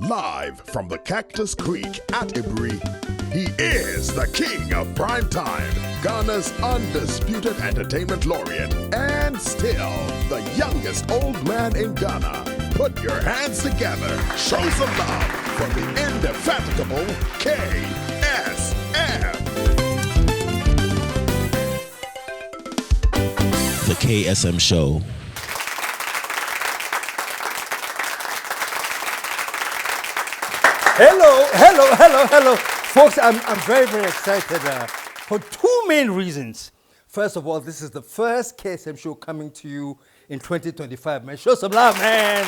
Live from the Cactus Creek at Ibri, he is the king of prime time, Ghana's undisputed entertainment laureate, and still the youngest old man in Ghana. Put your hands together, show some love for the indefatigable KSM. The KSM Show. Hello. Folks, I'm very, very excited for two main reasons. First of all, this is the first KSM show coming to you in 2025, man. Show some love, man.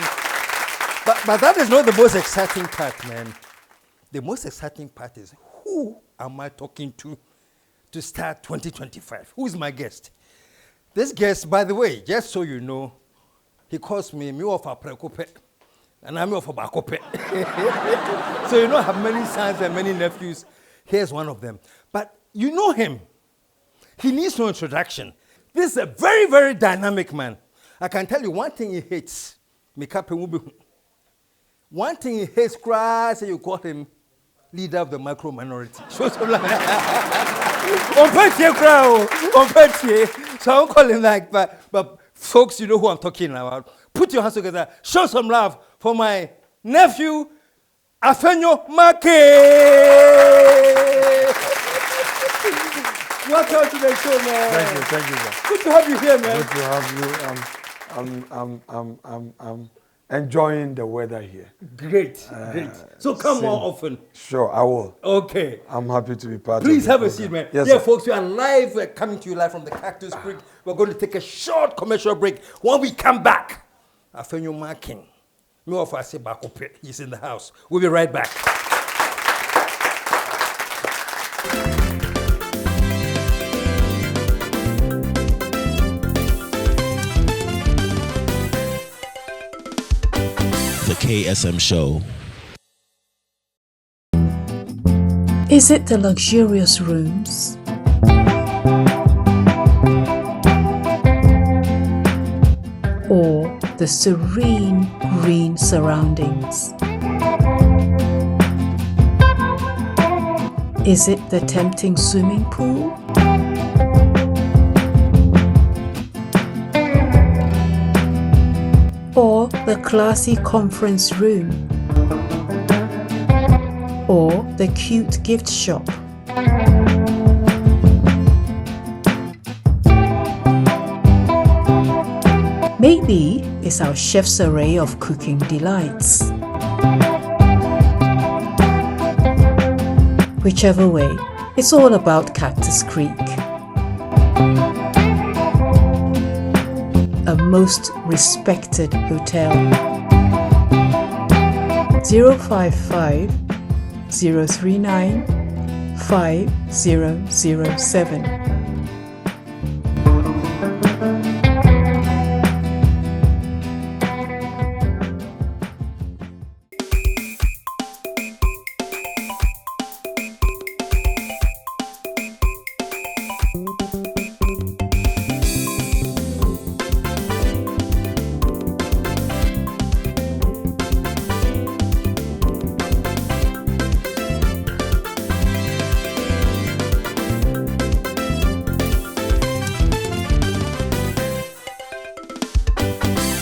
But that is not the most exciting part, man. The most exciting part is, who am I talking to start 2025? Who is my guest? This guest, by the way, just so you know, he calls me of a prekope. And I'm of a bakope. So you know I have many sons and many nephews. Here's one of them. But you know him. He needs no introduction. This is a very, very dynamic man. I can tell you one thing he hates. One thing he hates, cries, and you call him leader of the micro minority. So I'm calling like, but folks, you know who I'm talking about. Put your hands together. Show some love for my nephew, Afenyo Markin. Welcome to the show, man. Thank you, sir. Good to have you here, man. Good to have you. I'm enjoying the weather here. Great. So come more often. Sure, I will. Okay. I'm happy to be part of it. Please have a seat, man. Yes, yeah, sir. folks, we are live. We're coming to you live from the Cactus Creek. We're going to take a short commercial break. When we come back, Afenyo Markin, he's in the house. We'll be right back. The KSM Show. Is it the luxurious rooms? Or the serene green surroundings? Is it the tempting swimming pool? Or the classy conference room? Or the cute gift shop? Maybe it's our chef's array of cooking delights. Whichever way, it's all about Cactus Creek. A most respected hotel. 055 039 5007.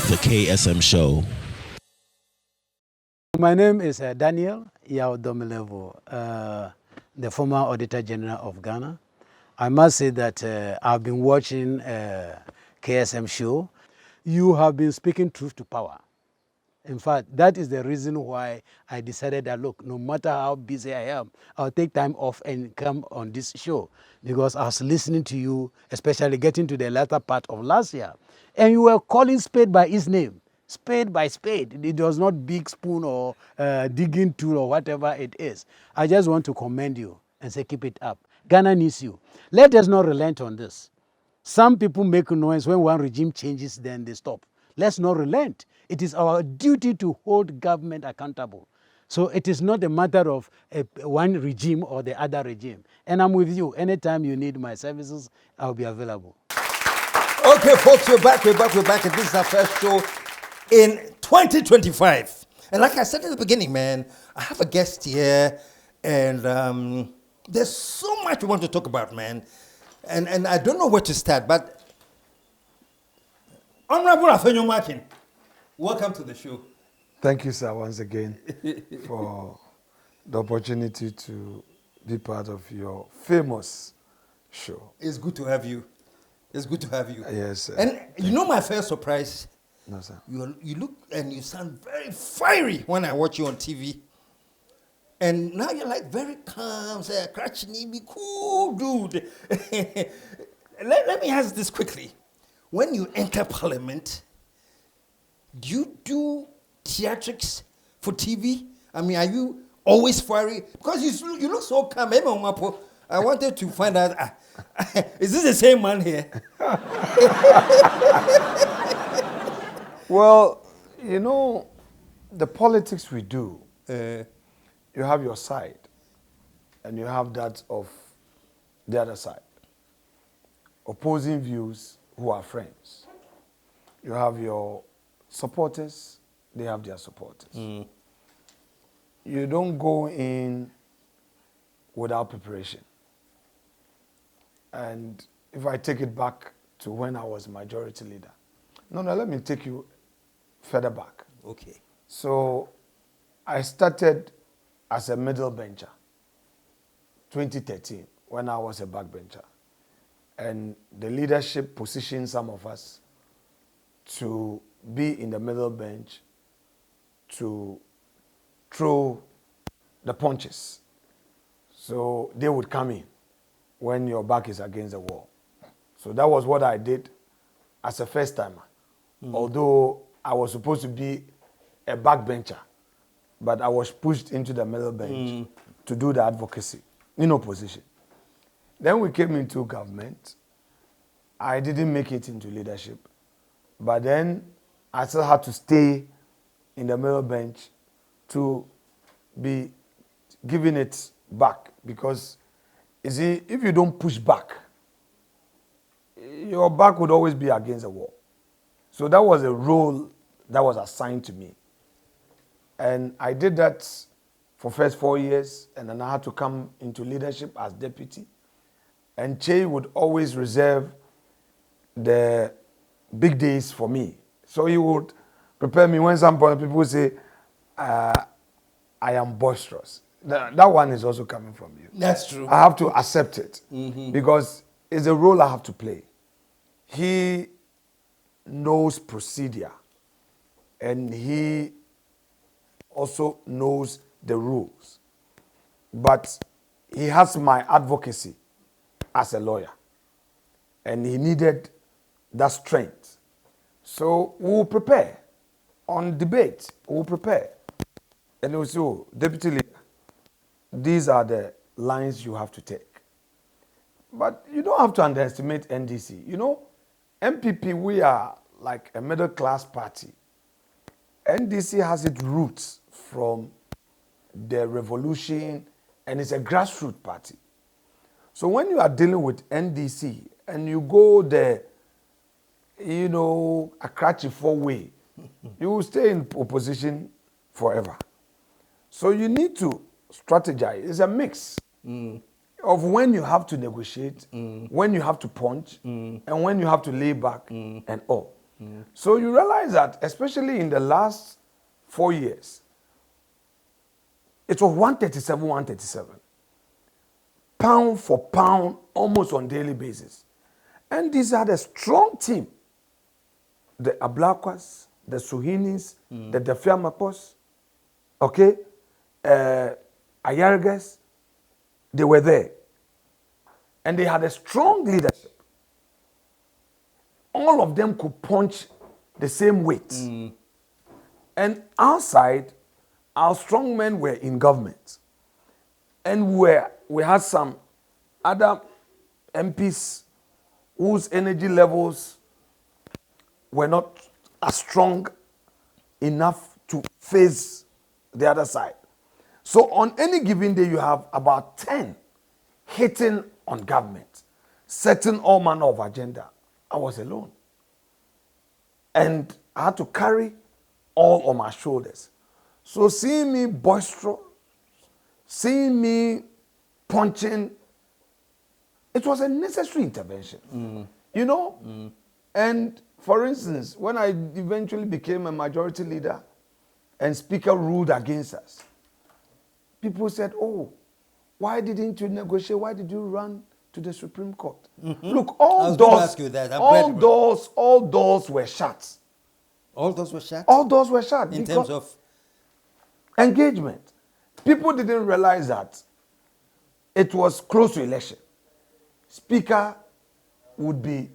The KSM Show. My name is Daniel Yao Domilevo, the former Auditor General of Ghana. I must say that I've been watching KSM Show. You have been speaking truth to power. In fact, that is the reason why I decided that, look, no matter how busy I am, I'll take time off and come on this show. Because I was listening to you, especially getting to the latter part of last year. And you were calling spade by its name. Spade by spade. It was not big spoon or digging tool or whatever it is. I just want to commend you and say keep it up. Ghana needs you. Let us not relent on this. Some people make noise when one regime changes, then they stop. Let's not relent. It is our duty to hold government accountable. So it is not a matter of one regime or the other regime. And I'm with you. Anytime you need my services, I'll be available. Okay, folks, we're back. And this is our first show in 2025. And like I said in the beginning, man, I have a guest here, and there's so much we want to talk about, man. And I don't know where to start, but Honorable Afenyo Markin, welcome to the show. Thank you, sir, once again for the opportunity to be part of your famous show. It's good to have you. It's good to have you. Yes, sir. And you know my first surprise? No, sir. You look and you sound very fiery when I watch you on TV. And now you're like very calm, say, Krachni, be cool, dude. let me ask this quickly. When you enter parliament, do you do theatrics for TV? I mean, are you always fiery? Because you look so calm. I wanted to find out, is this the same man here? Well, you know, the politics we do, you have your side, and you have that of the other side. Opposing views who are friends. You have your supporters, they have their supporters. You don't go in without preparation. And if I take it back to when I was majority leader, let me take you further back. Okay. So I started as a middle bencher, 2013, when I was a backbencher. And the leadership positioned some of us to be in the middle bench to throw the punches. So they would come in when your back is against the wall. So that was what I did as a first timer. Although I was supposed to be a backbencher, but I was pushed into the middle bench to do the advocacy in opposition. Then we came into government. I didn't make it into leadership, but then I still had to stay in the middle bench to be giving it back, because you see, if you don't push back, your back would always be against the wall. So that was a role that was assigned to me. And I did that for first 4 years, and then I had to come into leadership as deputy. And Che would always reserve the big days for me. So he would prepare me when some people would say, I am boisterous. That one is also coming from you. That's true. I have to accept it because it's a role I have to play. He knows procedure, and he also knows the rules. But he has my advocacy as a lawyer, and he needed that strength. So we will prepare on debate. We will prepare. And he will say, oh, Deputy Leader, these are the lines you have to take. But you don't have to underestimate NDC. You know, MPP, we are like a middle class party. NDC has its roots from the revolution, and it's a grassroots party. So when you are dealing with NDC and you go the, a Kratchy four-way, you will stay in opposition forever. So you need to strategize. It's a mix of when you have to negotiate, when you have to punch, and when you have to lay back and all. So you realize that, especially in the last 4 years, it was 137, 137. Pound for pound, almost on daily basis. And these are the strong team. The Ablakwas, the Suhinis, the Defiamakos, okay, Ayargas, they were there. And they had a strong leadership. All of them could punch the same weight. And outside, our strong men were in government. And we had some other MPs whose energy levels were not as strong enough to face the other side. So on any given day, you have about 10 hitting on government, setting all manner of agenda. I was alone. And I had to carry all on my shoulders. So seeing me boisterous, seeing me punching, it was a necessary intervention. You know? And for instance, when I eventually became a majority leader and speaker ruled against us, people said, oh, why didn't you negotiate? Why did you run to the Supreme Court? Look, all doors were shut. All those were shut? All doors were shut. In terms of? Engagement. People didn't realize that it was close to election. Speaker would be,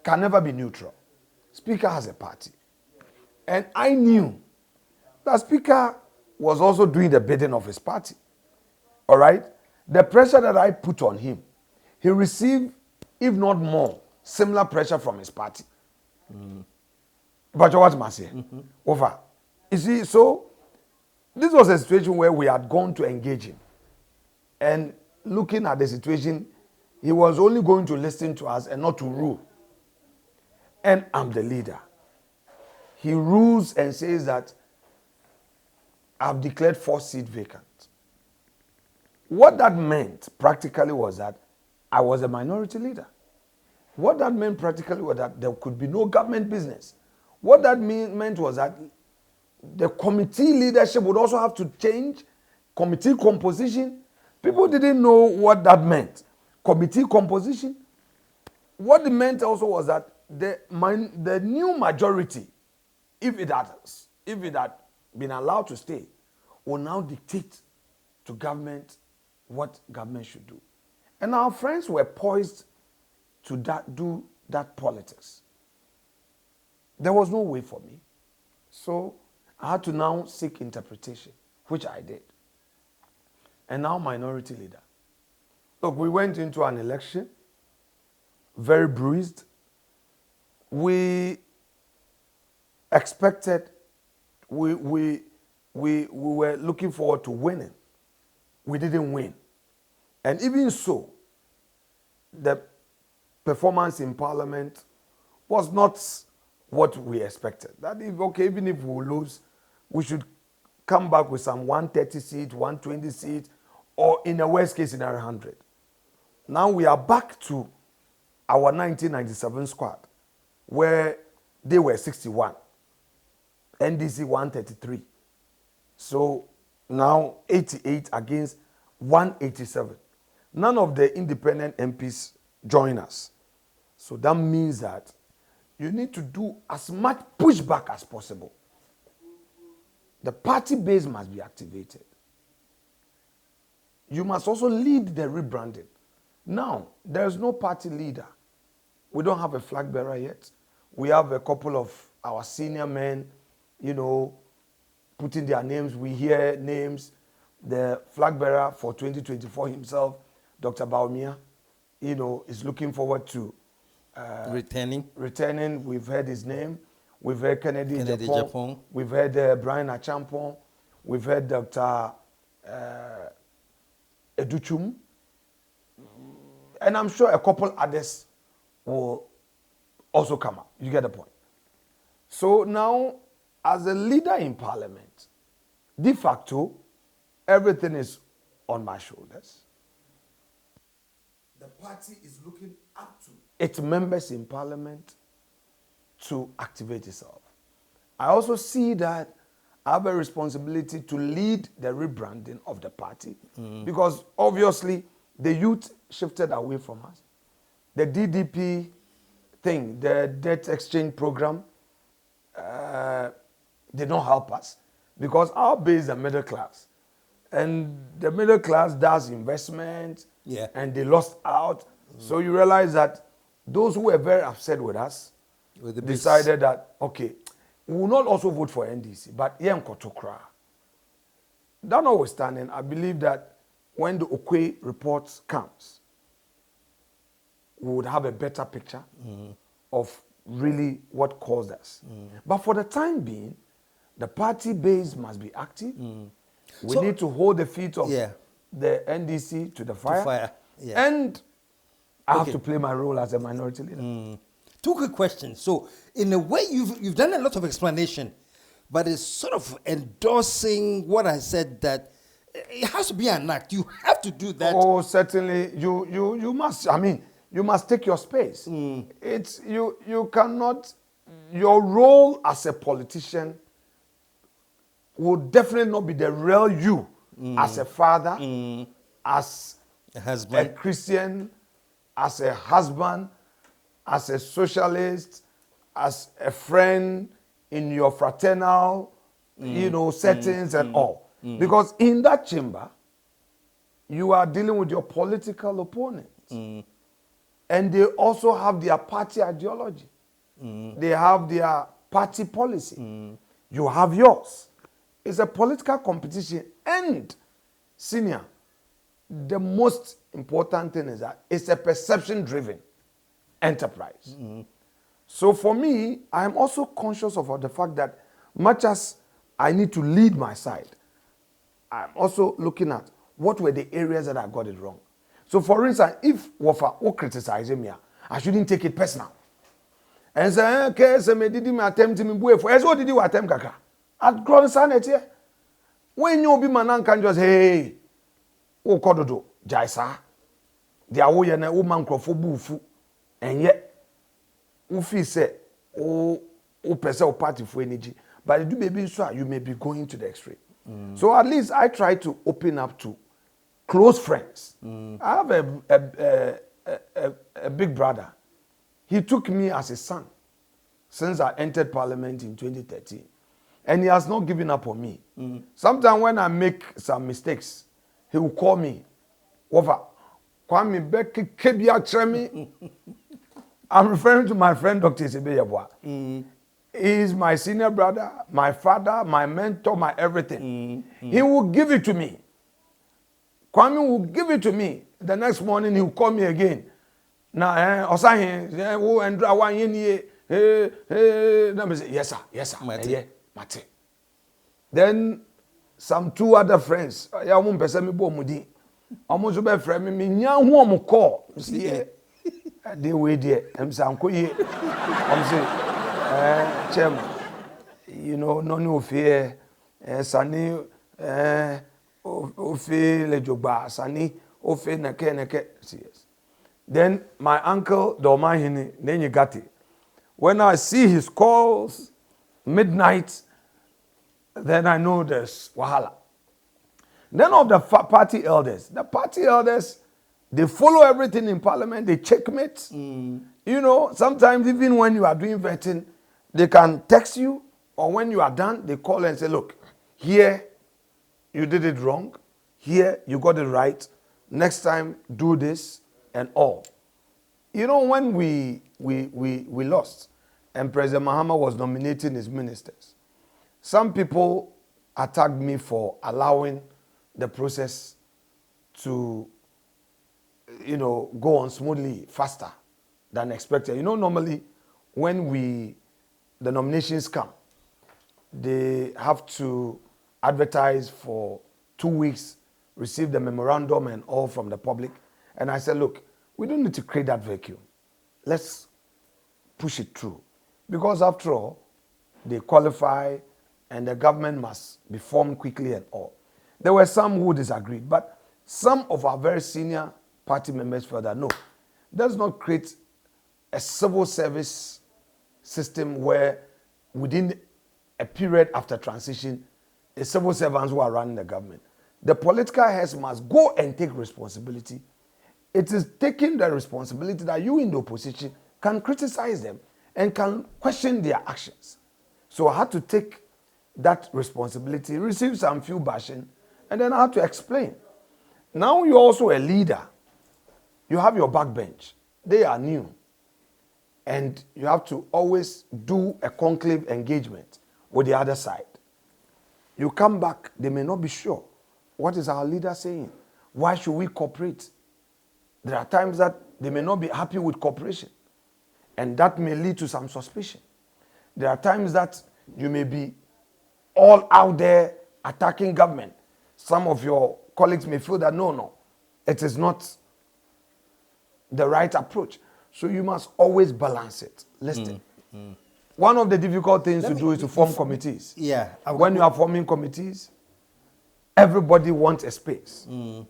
can never be neutral. Speaker has a party. And I knew that Speaker was also doing the bidding of his party. All right? The pressure that I put on him, he received, if not more, similar pressure from his party. But what must I say? Over. You see, so this was a situation where we had gone to engage him. And looking at the situation, he was only going to listen to us and not to rule. And I'm the leader. He rules and says that I've declared 4 seats vacant. What that meant practically was that I was a minority leader. What that meant practically was that there could be no government business. What that meant was that the committee leadership would also have to change, committee composition. People didn't know what that meant. Committee composition. What it meant also was that the new majority, if it had been allowed to stay, will now dictate to government what government should do. And our friends were poised to do that politics. There was no way for me. So I had to now seek interpretation, which I did. And now minority leader. Look, we went into an election, very bruised. We expected, we were looking forward to winning. We didn't win. And even so, the performance in Parliament was not what we expected. That if, okay, even if we lose, we should come back with some 130 seats, 120 seats, or in a worst case scenario, 100. Now we are back to our 1997 squad, where they were 61, NDC 133. So now 88 against 187. None of the independent MPs join us. So that means that you need to do as much pushback as possible. The party base must be activated. You must also lead the rebranding. Now, there is no party leader. We don't have a flag bearer yet. We have a couple of our senior men, you know, putting their names. We hear names. The flag bearer for 2024 himself, Dr. Baumia, you know, is looking forward to returning. We've heard his name. We've heard Kennedy Japan. We've heard Brian Achampong. We've heard Dr. Educhum. And I'm sure a couple others will also come up. You get the point. So now, as a leader in Parliament, de facto, everything is on my shoulders. The party is looking up to its members in Parliament to activate itself. I also see that I have a responsibility to lead the rebranding of the party because obviously the youth shifted away from us. The DDP thing, the debt exchange program, did not help us because our base is the middle class. And the middle class does investment, and they lost out. So you realize that those who were very upset with us decided that, okay, we will not also vote for NDC, but yen kotokra. That notwithstanding, I believe that when the Okwe report comes, we would have a better picture of really what caused us. But for the time being, the party base must be active. We need to hold the feet of the NDC to the fire. And I have to play my role as a minority leader. Two quick questions. So, in a way, you've done a lot of explanation, but it's sort of endorsing what I said, that it has to be an act. You have to do that. Oh, certainly. You must. I mean, you must take your space. It's you cannot. Your role as a politician will definitely not be the real you as a father, as A husband. a Christian, as a husband, as a socialist, as a friend in your fraternal, settings and all. Because in that chamber, you are dealing with your political opponents. And they also have their party ideology. They have their party policy. You have yours. It's a political competition. And, senior, the most important thing is that it's a perception-driven enterprise. So for me, I am also conscious of the fact that much as I need to lead my side, I'm also looking at what were the areas that I got it wrong. So for instance, if Wafa criticize me, I shouldn't take it personal. And say, KSM did me attempt me boy for what did you attempt kaka? At grown sanity. When you be man can just hey, oh kododo, jaisa. They are woman na woman bufu. And yet, ufi say, oh person party for energy. But it do maybe so you may be going to the extreme. So at least I try to open up to close friends. I have a big brother. He took me as a son since I entered parliament in 2013. And he has not given up on me. Sometimes when I make some mistakes, he will call me. Over. I'm referring to my friend Dr. Sebeyabwa. He is my senior brother, my father, my mentor, my everything. He will give it to me. Kwame will give it to me. The next morning he will call me again. Now, yes sir, Mate. Then some two other friends, almost be friend me call. They wait there. I'm saying, chairman, no fear, Sani, Ofe Lejoba, Sani, Ofe Neke. Then my uncle, Domahini, then you got it. When I see his calls, midnight, then I know there's wahala. Then of the party elders, they follow everything in parliament, they checkmate. Sometimes even when you are doing vetting, they can text you, or when you are done, they call and say, look, here you did it wrong, here you got it right, next time do this and all. When we lost and President Mahama was nominating his ministers, some people attacked me for allowing the process to go on smoothly, faster than expected. Normally when the nominations come, they have to advertise for 2 weeks, receive the memorandum and all from the public. And I said, look, we don't need to create that vacuum. Let's push it through. Because after all, they qualify and the government must be formed quickly and all. There were some who disagreed, but some of our very senior party members felt that no, let's not create a civil service system where within a period after transition, the civil servants who are running the government. The political heads must go and take responsibility. It is taking the responsibility that you in the opposition can criticize them and can question their actions. So I had to take that responsibility, receive some few bashing, and then I had to explain. Now you're also a leader. You have your backbench. They are new. And you have to always do a conclave engagement with the other side. You come back, they may not be sure. What is our leader saying? Why should we cooperate? There are times that they may not be happy with cooperation. And that may lead to some suspicion. There are times that you may be all out there attacking government. Some of your colleagues may feel that no, it is not the right approach. So you must always balance it. Listen. One of the difficult things to do is to form committees. Yeah. When you are forming committees, everybody wants a space. You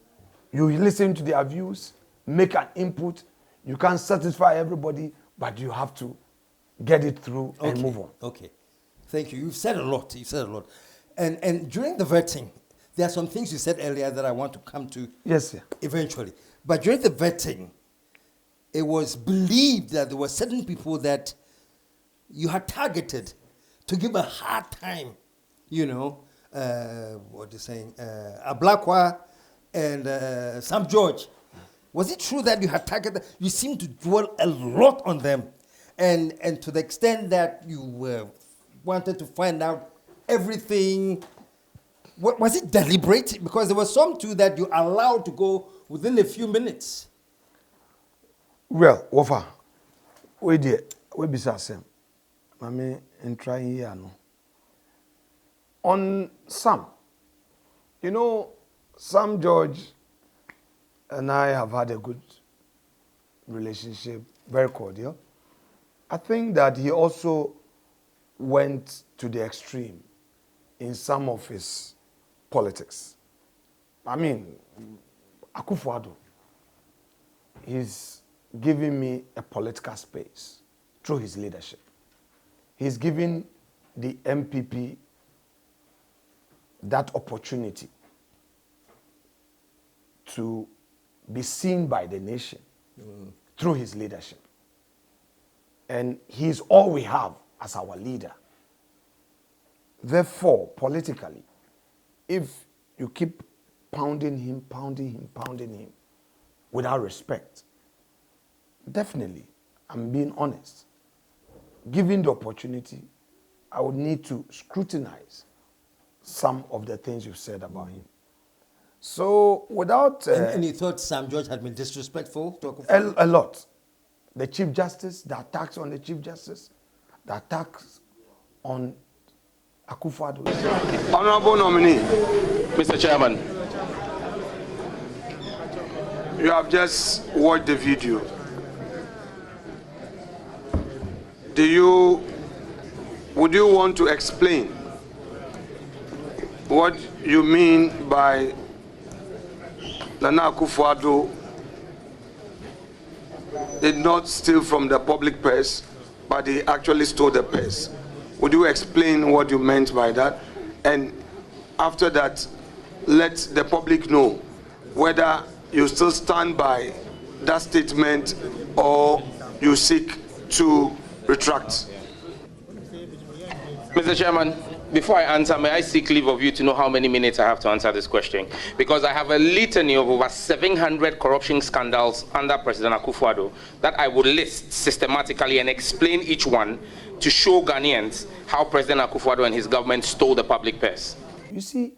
listen to their views, make an input. You can't satisfy everybody, but you have to get it through and move on. Okay. Thank you. You've said a lot. And during the vetting, there are some things you said earlier that I want to come to Yes, sir. eventually. But during the vetting, it was believed that there were certain people that you had targeted to give a hard time, what you're saying, Ablakwa and Sam George. Was it true that you had targeted? You seem to dwell a lot on them, and to the extent that you wanted to find out everything. Was it deliberate? Because there were some too that you allowed to go within a few minutes. Well, Wafa, we did. We be same. Mami, and try here no. On Sam, Sam George and I have had a good relationship, very cordial. I think that he also went to the extreme in some of his politics. I mean, Akufo-Addo, he's giving me a political space through his leadership. He's giving the MPP that opportunity to be seen by the nation through his leadership. And he's all we have as our leader. Therefore, politically, if you keep pounding him without respect, definitely, I'm being honest, given the opportunity, I would need to scrutinize some of the things you've said about him. So without... and you thought Sam George had been disrespectful to Akufo-Addo? A lot. The Chief Justice, the attacks on the Chief Justice, the attacks on Akufo-Addo. Honorable nominee, Mr. Chairman. you have just watched the video. Would you want to explain what you mean by Nana Akufo-Addo did not steal from the public purse, but he actually stole the purse? Would you explain what you meant by that? And after that, let the public know whether you still stand by that statement or you seek to retract. Mr. Chairman, before I answer, may I seek leave of you to know how many minutes I have to answer this question? Because I have a litany of over 700 corruption scandals under President Akufo-Addo that I would list systematically and explain each one to show Ghanaians how President Akufo-Addo and his government stole the public purse. You see,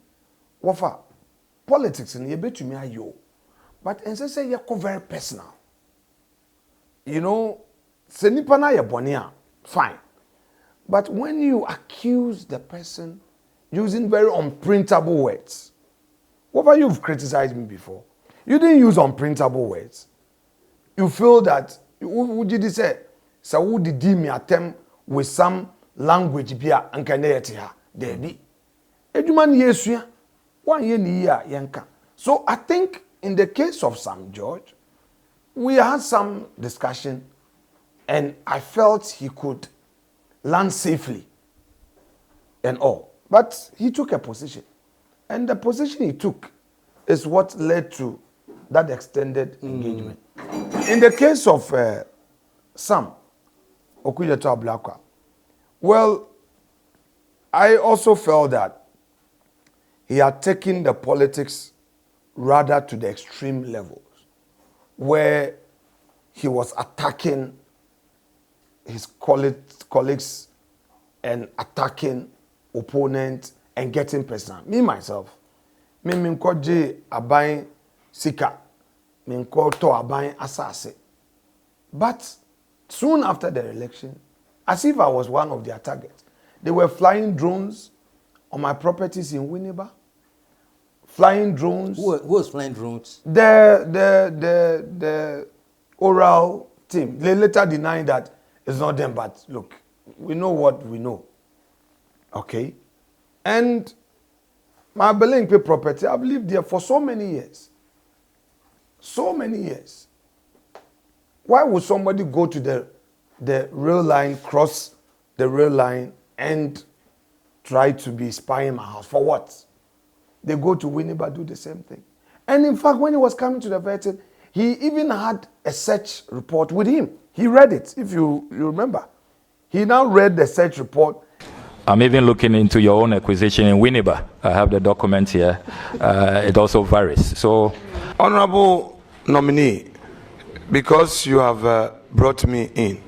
Wafa, politics in the to me are you, but and say you're very personal. Se nipa na ye bone, fine. But when you accuse the person using very unprintable words, Wafa, you've criticized me before. You didn't use unprintable words. You feel that would you say so would the me attempt with some language bia ankaneyeti ha debi eduman yesuya one ye ni ya yenka. So I think in the case of Sam George, we had some discussion and I felt he could land safely and all. But he took a position. And the position he took is what led to that extended engagement. In the case of Sam Okuyeto Ablakwa, well, I also felt that he had taken the politics rather to the extreme levels, where he was attacking his colleagues and attacking opponents and getting personal. Me, myself, me koje abain sika, me to abain asase. But soon after the election, as if I was one of their targets, they were flying drones on my properties in Winneba. Flying drones. Who was flying drones? The oral team. They later denied that it's not them, but look, we know what we know. Okay? And my Belenque property, I've lived there for so many years. So many years. Why would somebody go to the rail line, cross the rail line, and try to be spying my house? For what? They go to Winneba, do the same thing. And in fact, when he was coming to the vetting, he even had a search report with him. He read it, if you remember. He now read the search report. I'm even looking into your own acquisition in Winneba. I have the document here. It also varies. So, Honorable nominee, because you have brought me in,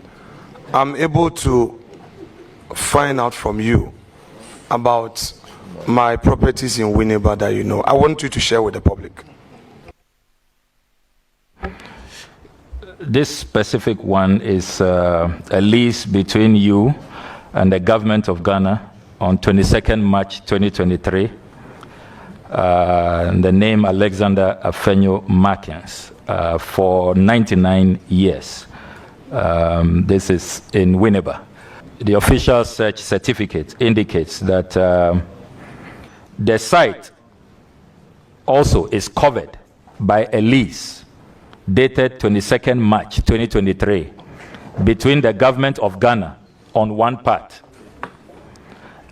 I'm able to find out from you about my properties in Winneba that you know. I want you to share with the public. this specific one is a lease between you and the government of Ghana on 22nd March 2023. The name Alexander Afenyo Markin for 99 years. This is in Winneba. The official search certificate indicates that the site also is covered by a lease dated 22nd March 2023 between the government of Ghana on one part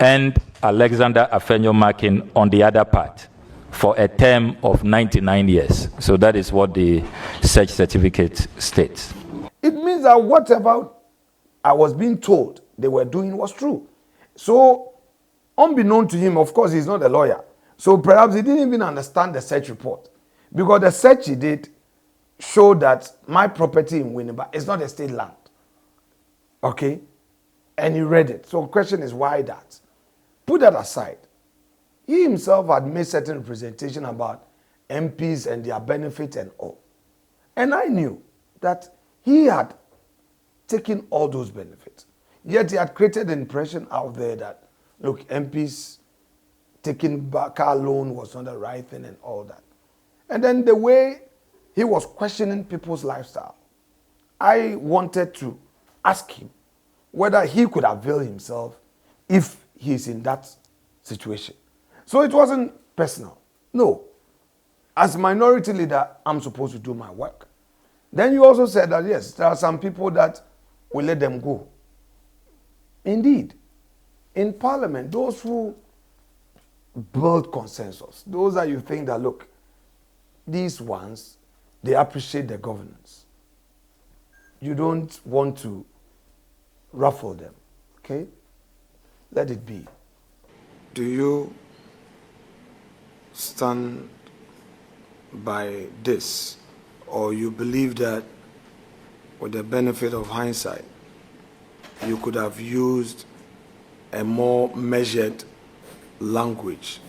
and Alexander Afenyo Markin on the other part for a term of 99 years. So that is what the search certificate states. It means that whatever I was being told they were doing was true. So, unbeknown to him, of course, he's not a lawyer. So perhaps he didn't even understand the search report. Because the search he did showed that my property in Winneba is not a state land. Okay? And he read it. So the question is, why that? Put that aside. He himself had made certain representation about MPs and their benefits and all. And I knew that he had taken all those benefits. Yet he had created an impression out there that, look, MPs taking car loan was not the right thing and all that. And then the way he was questioning people's lifestyle, I wanted to ask him whether he could avail himself if he's in that situation. So it wasn't personal. No. As minority leader, I'm supposed to do my work. Then you also said that, yes, there are some people that will let them go. Indeed. In Parliament, those who build consensus, those that you think that, look, these ones, they appreciate the governance. You don't want to ruffle them, okay? Let it be. Do you stand by this, or you believe that with the benefit of hindsight, you could have used a more measured language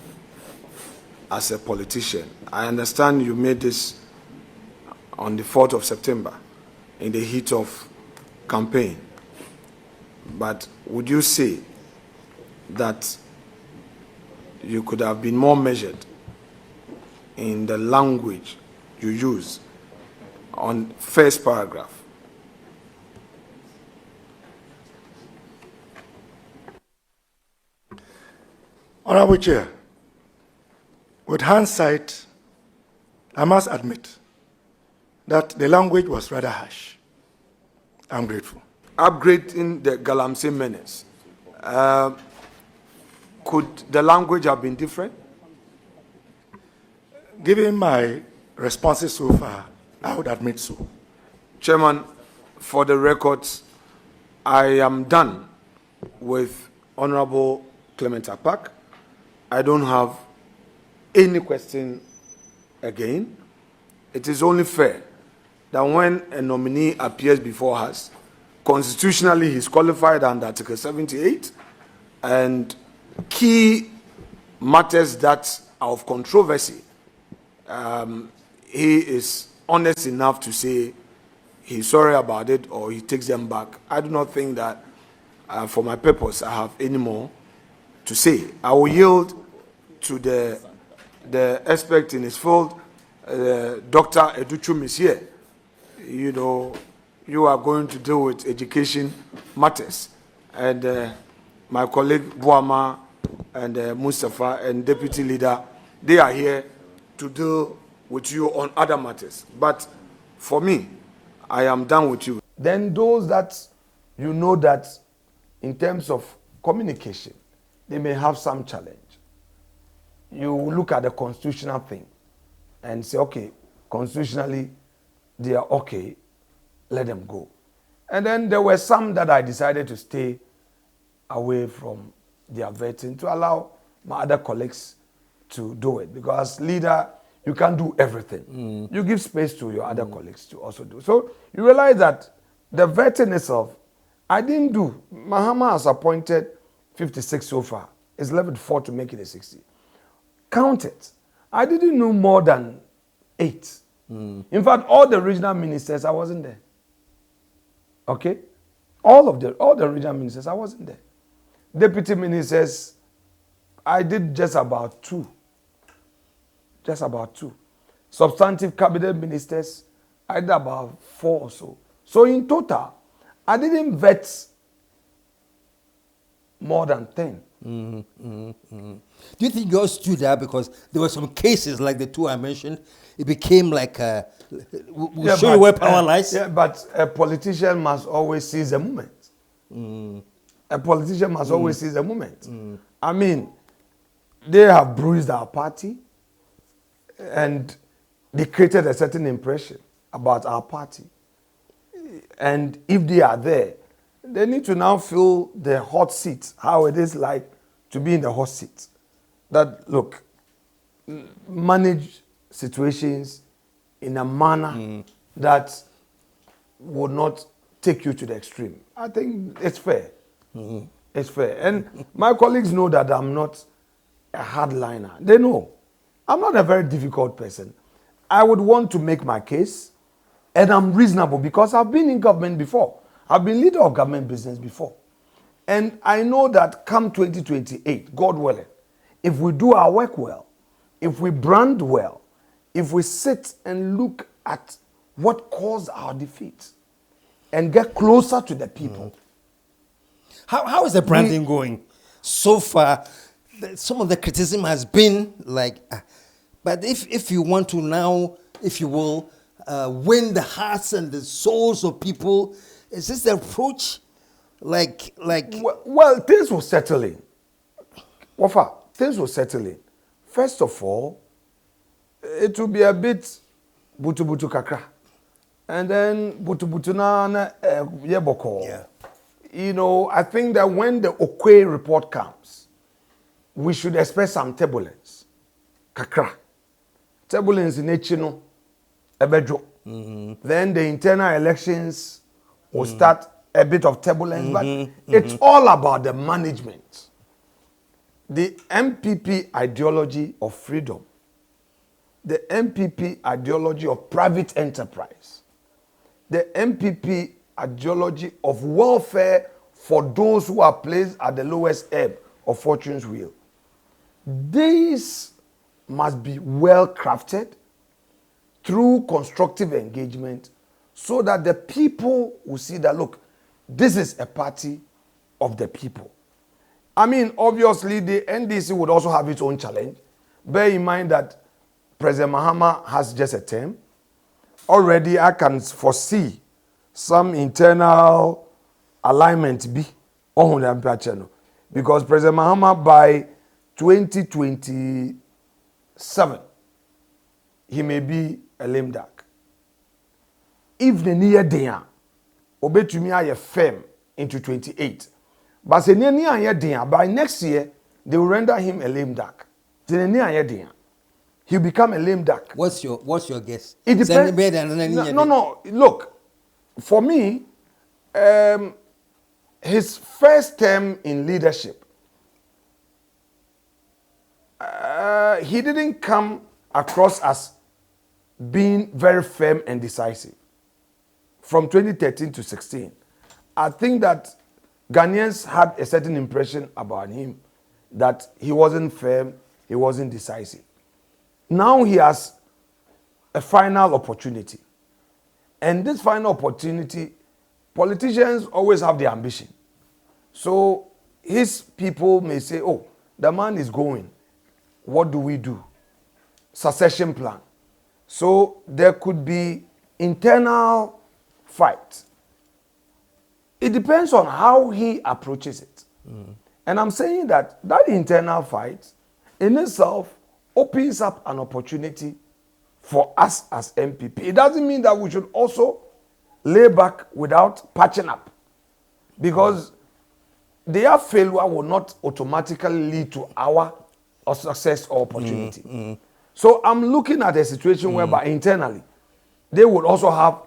as a politician? I understand you made this on the 4th of September in the heat of campaign, but would you say that you could have been more measured in the language you use on first paragraph? Honorable Chair, with hindsight, I must admit that the language was rather harsh. I'm grateful. Upgrading the Galamsey menace. Could the language have been different? Given my responses so far, I would admit so. Chairman, for the records, I am done with Honorable Clement Apak. I don't have any question again. It is only fair that when a nominee appears before us, constitutionally he's qualified under Article 78, and key matters that are of controversy, he is honest enough to say he's sorry about it or he takes them back. I do not think that, for my purpose, I have any more to say. I will yield to the expert in his field. Dr. Educhum is here. You know, you are going to deal with education matters. And my colleague Buama and Mustafa and Deputy Leader, they are here to deal with you on other matters. But for me, I am done with you. Then those that you know that in terms of communication, they may have some challenge. You look at the constitutional thing and say, okay, constitutionally, they are okay, let them go. And then there were some that I decided to stay away from their vetting to allow my other colleagues to do it. Because as leader, you can't do everything. You give space to your other colleagues to also do. So you realize that the vetting itself, I didn't do. Mahama has appointed 56 so far. It's left with 4 to make it a 60. Count it. I didn't know more than 8. In fact, all the regional ministers, I wasn't there. Okay? All the regional ministers, I wasn't there. Deputy ministers, I did just about 2. Just about 2. Substantive cabinet ministers, I did about 4 or so. So in total, I didn't vet more than 10. Do you think yours stood out because there were some cases like the 2 I mentioned? It became like we'll show you where power lies. Yeah, but a politician must always seize the moment. A politician must always seize the moment. I mean, they have bruised our party and they created a certain impression about our party. And if they are there, they need to now feel the hot seat, how it is like to be in the hot seat. That, look, manage situations in a manner that would not take you to the extreme. I think it's fair. It's fair. And my colleagues know that I'm not a hardliner. They know. I'm not a very difficult person. I would want to make my case, and I'm reasonable because I've been in government before. I've been leader of government business before. And I know that come 2028, God willing, if we do our work well, if we brand well, if we sit and look at what caused our defeat and get closer to the people. How is the branding going? So far, some of the criticism has been like, but if you want to now, if you will, win the hearts and the souls of people, is this the approach? Like well, things will settle in. Wafa, things will settle in. First of all, it will be a bit butu kakra. And then butu na yeboko. Yeah. You know, I think that when the Okwe report comes, we should expect some turbulence. Kakra. Turbulence in Echino, Ebejo. Then the internal elections will start a bit of turbulence, but it's all about the management. The MPP ideology of freedom, the MPP ideology of private enterprise, the MPP ideology of welfare for those who are placed at the lowest ebb of fortune's wheel. These must be well crafted through constructive engagement so that the people will see that, look, this is a party of the people. I mean, obviously, the NDC would also have its own challenge. Bear in mind that President Mahama has just a term. Already, I can foresee some internal alignment be on the channel. Because President Mahama, by 2027, he may be a lame duck. If the near day, obetumi aye firm into 28. But se near aye day, by next year, they will render him a lame duck. The near aye day, he'll become a lame duck. What's your guess? It depends. No. Look, for me, his first term in leadership, he didn't come across as being very firm and decisive. From 2013 to 16, I think that Ghanaians had a certain impression about him that he wasn't firm, he wasn't decisive. Now he has a final opportunity. And this final opportunity politicians always have the ambition. So his people may say, oh, the man is going. What do we do? Succession plan. So there could be internal fight. It depends on how he approaches it. And I'm saying that internal fight in itself opens up an opportunity for us as MPP. It doesn't mean that we should also lay back without patching up, because their failure will not automatically lead to our success or opportunity. So I'm looking at a situation whereby internally they would also have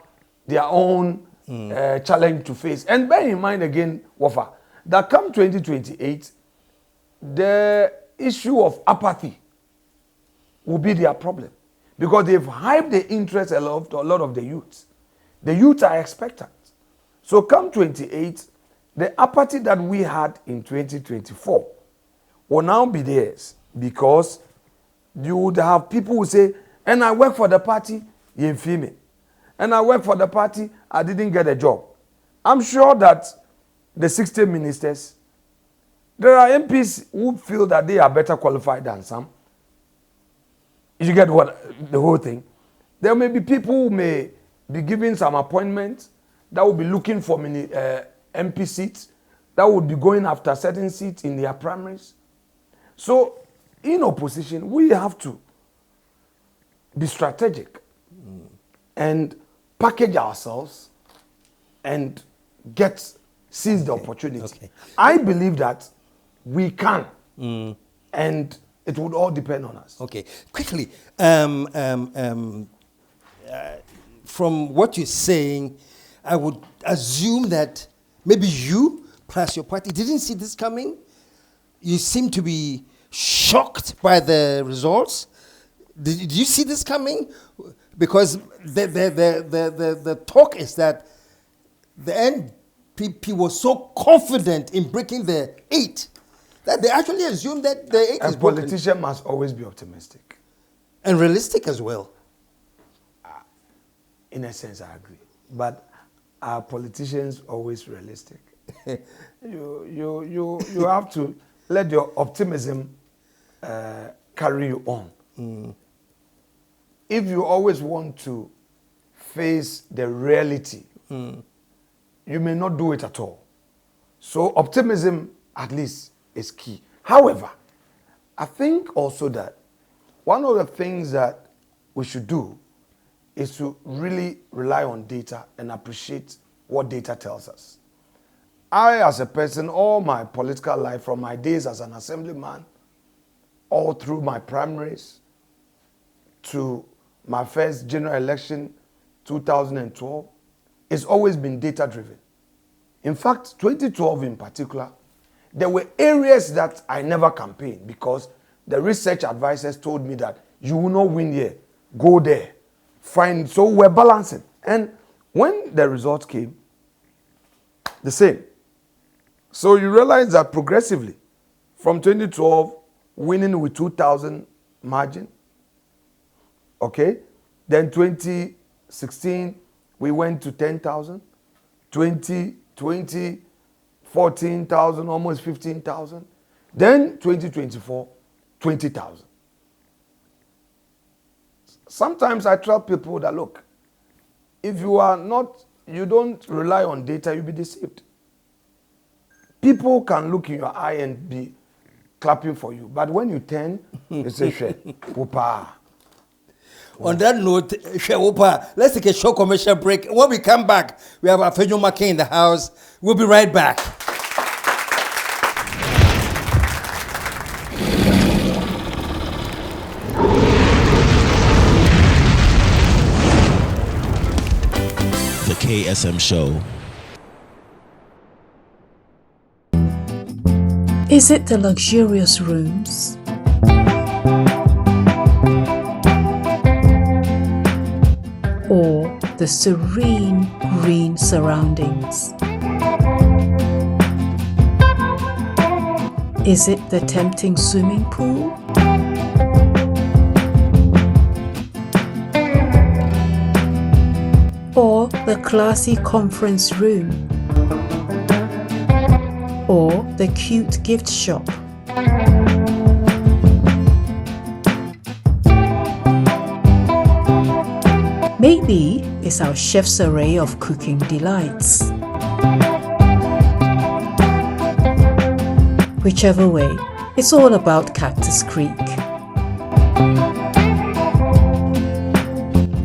their own challenge to face. And bear in mind again, Wafa, that come 2028, the issue of apathy will be their problem, because they've hyped the interest a lot of the youths. The youth are expectant. So come 28, the apathy that we had in 2024 will now be theirs, because you would have people who say, and I work for the party, you feel me. And I work for the party, I didn't get a job. I'm sure that the 60 ministers, there are MPs who feel that they are better qualified than some. You get what the whole thing. There may be people who may be given some appointments that will be looking for MP seats, that would be going after certain seats in their primaries. So in opposition, we have to be strategic and package ourselves and seize the opportunity. I believe that we can, and it would all depend on us. Okay, quickly, from what you're saying, I would assume that maybe you plus your party didn't see this coming. You seem to be shocked by the results. Did you see this coming? Because the talk is that the NPP was so confident in breaking the 8 that they actually assumed that the 8 is broken. A politician must always be optimistic. And realistic as well. In a sense, I agree. But are politicians always realistic? You have to let your optimism carry you on. If you always want to face the reality, you may not do it at all. So optimism, at least, is key. However, I think also that one of the things that we should do is to really rely on data and appreciate what data tells us. I, as a person, all my political life, from my days as an assemblyman, all through my primaries, to my first general election, 2012, it's always been data-driven. In fact, 2012 in particular, there were areas that I never campaigned because the research advisors told me that you will not win here, go there, find. So we're balancing. And when the results came, the same. So you realize that progressively, from 2012, winning with 2,000 margin, okay? Then 2016, we went to 10,000. 2020, 14,000, almost 15,000. Then 2024, 20,000. Sometimes I tell people that, look, if you don't rely on data, you'll be deceived. People can look in your eye and be clapping for you. But when you turn, they say, Whoopah. On that note, let's take a short commercial break. When we come back, we have Afenyo Markin in the house. We'll be right back. The KSM Show. Is it the luxurious rooms? Or the serene green surroundings? Is it the tempting swimming pool? Or the classy conference room, or the cute gift shop. Maybe it's our chef's array of cooking delights. Whichever way, it's all about Cactus Creek,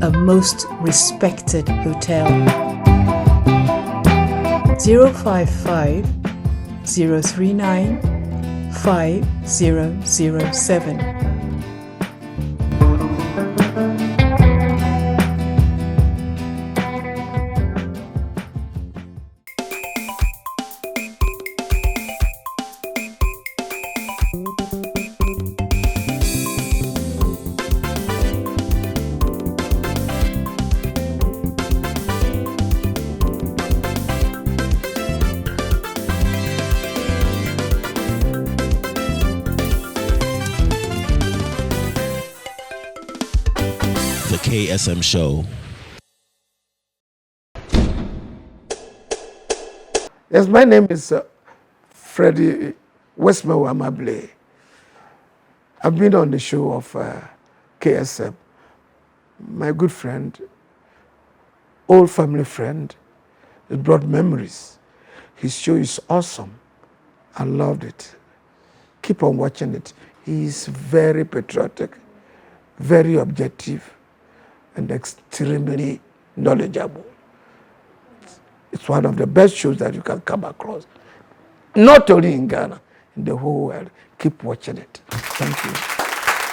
a most respected hotel. 055 039 5007. The KSM Show. Yes, my name is Freddie Westmewa Mable. I've been on the show of KSM. My good friend, old family friend, it brought memories. His show is awesome. I loved it. Keep on watching it. He is very patriotic, very objective, and extremely knowledgeable. It's one of the best shows that you can come across. Not only in Ghana, in the whole world. Keep watching it. Thank you.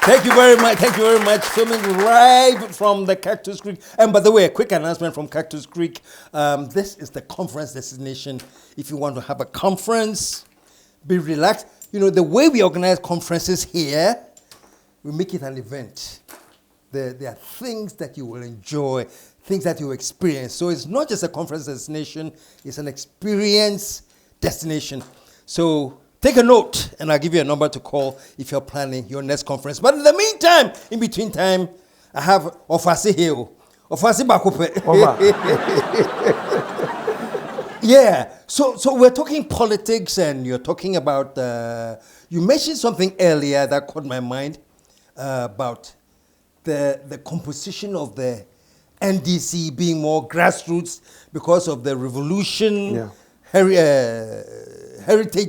Thank you very much. Thank you very much. Filming right from the Cactus Creek. And by the way, a quick announcement from Cactus Creek. This is the conference destination. If you want to have a conference, be relaxed. You know, the way we organize conferences here, we make it an event. There are things that you will enjoy, things that you experience. So it's not just a conference destination, it's an experience destination. So take a note, and I'll give you a number to call if you're planning your next conference. But in the meantime, in between time, I have Ofasi Hill. Ofasi Bakupe. Yeah. So we're talking politics, and you're talking about, you mentioned something earlier that caught my mind about the composition of the NDC being more grassroots because of the revolution, heritage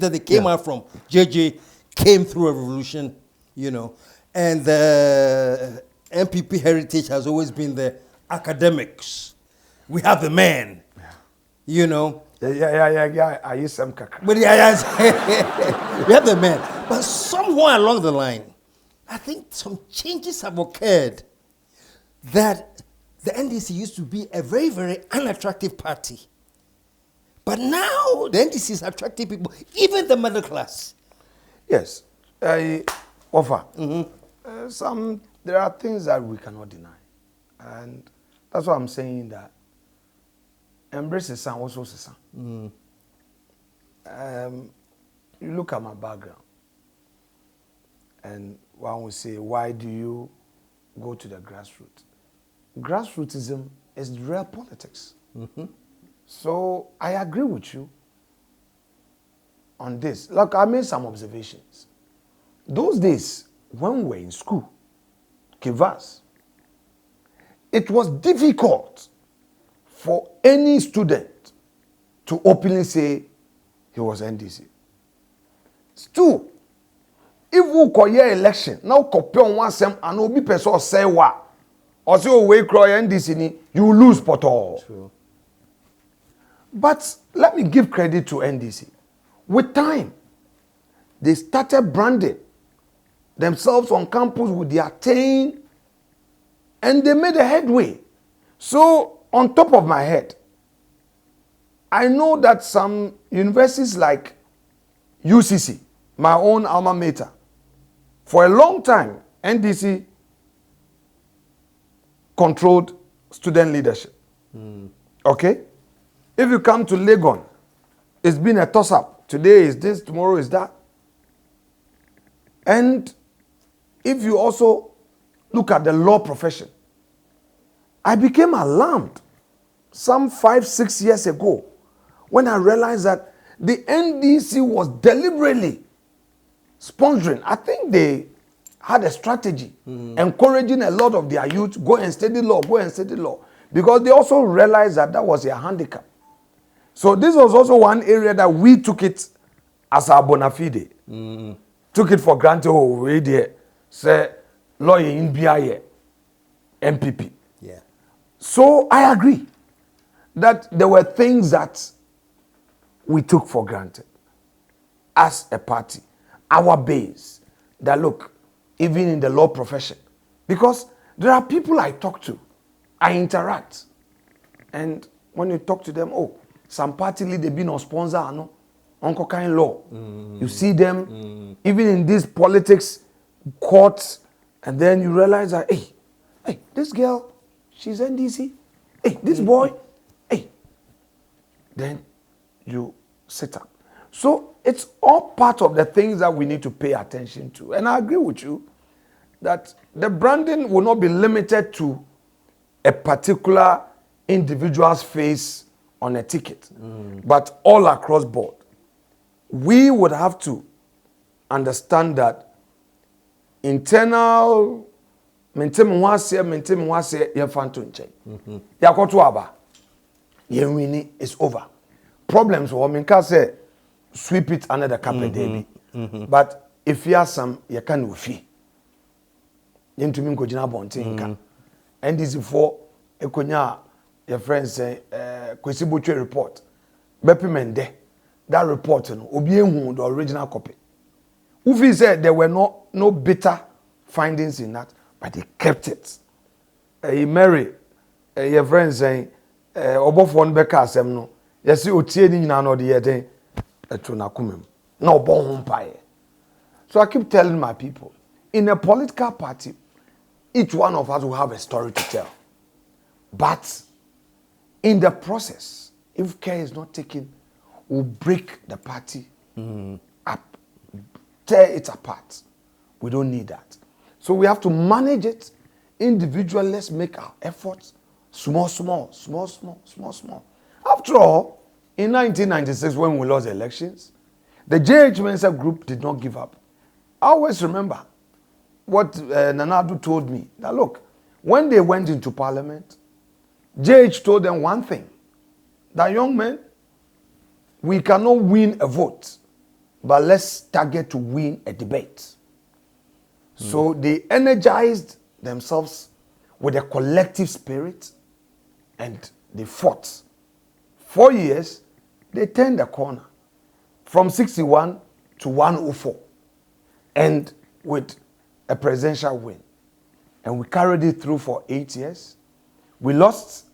that they came out from. JJ came through a revolution, you know, and the MPP heritage has always been the academics. We have the man, you know. Yeah. I use some kaka. But we have the man. But somewhere along the line, I think some changes have occurred that the NDC used to be a very, very unattractive party. But now the NDC is attracting people, even the middle class. Yes. I offer. There are things that we cannot deny. And that's why I'm saying that embrace the sun, also the sun. You look at my background, and one will say, why do you go to the grassroots? Grassrootism is real politics. So I agree with you on this. Look, I made some observations. Those days, when we were in school, Kivas, it was difficult for any student to openly say he was NDC. Two, if we call your election, now compare one sem and obi person say what, or say we cry NDC ni, you lose poto. True. But let me give credit to NDC. With time, they started branding themselves on campus with their thing, and they made a headway. So, on top of my head, I know that some universities like UCC, my own alma mater, for a long time, NDC controlled student leadership. Okay? If you come to Legon, it's been a toss-up. Today is this, tomorrow is that. And if you also look at the law profession, I became alarmed some 5-6 years ago, when I realized that the NDC was deliberately sponsoring. I think they had a strategy encouraging a lot of their youth go and study law, because they also realized that that was a handicap. So this was also one area that we took it as our bona fide. Took it for granted. Oh, we there say lawyer in BIA, MPP. Yeah. So I agree that there were things that we took for granted as a party, our base, that look, even in the law profession, because there are people I talk to, I interact, and when you talk to them, oh, some party leader been on sponsor, no, uncle kind law. You see them, even in these politics courts, and then you realize that, hey, this girl, she's NDC. Hey, this boy, hey. Then you sit up. So it's all part of the things that we need to pay attention to. And I agree with you that the branding will not be limited to a particular individual's face on a ticket, but all across board. We would have to understand that internal maintain your phantom check. Yakoto aba. Yenwini is over. Problems women can say sweep it under the carpet, baby. But if you have some, you can ufi. Into me go jina bontinka. And this is for ekonya your friends say kwesi botwe report. Bepi mende. That report no obi ehun the original copy. Ufi said there were no bitter findings in that, but they kept it. Mary, your friends saying obofo no beka asem no. Yesi otie ni nyina no de yeden eto na kumem. Na obon ho mpae. So I keep telling my people, in a political party, each one of us will have a story to tell. But in the process, if care is not taken, we'll break the party up, tear it apart. We don't need that. So we have to manage it individually. Let's make our efforts small. After all, in 1996, when we lost the elections, the JH Mensa group did not give up. I always remember what Nanadu told me. That look, when they went into parliament, JH told them one thing. That young men, we cannot win a vote, but let's target to win a debate. So they energized themselves with a collective spirit and they fought. 4 years, they turned the corner from 61 to 104 and with a presidential win. And we carried it through for 8 years. We lost,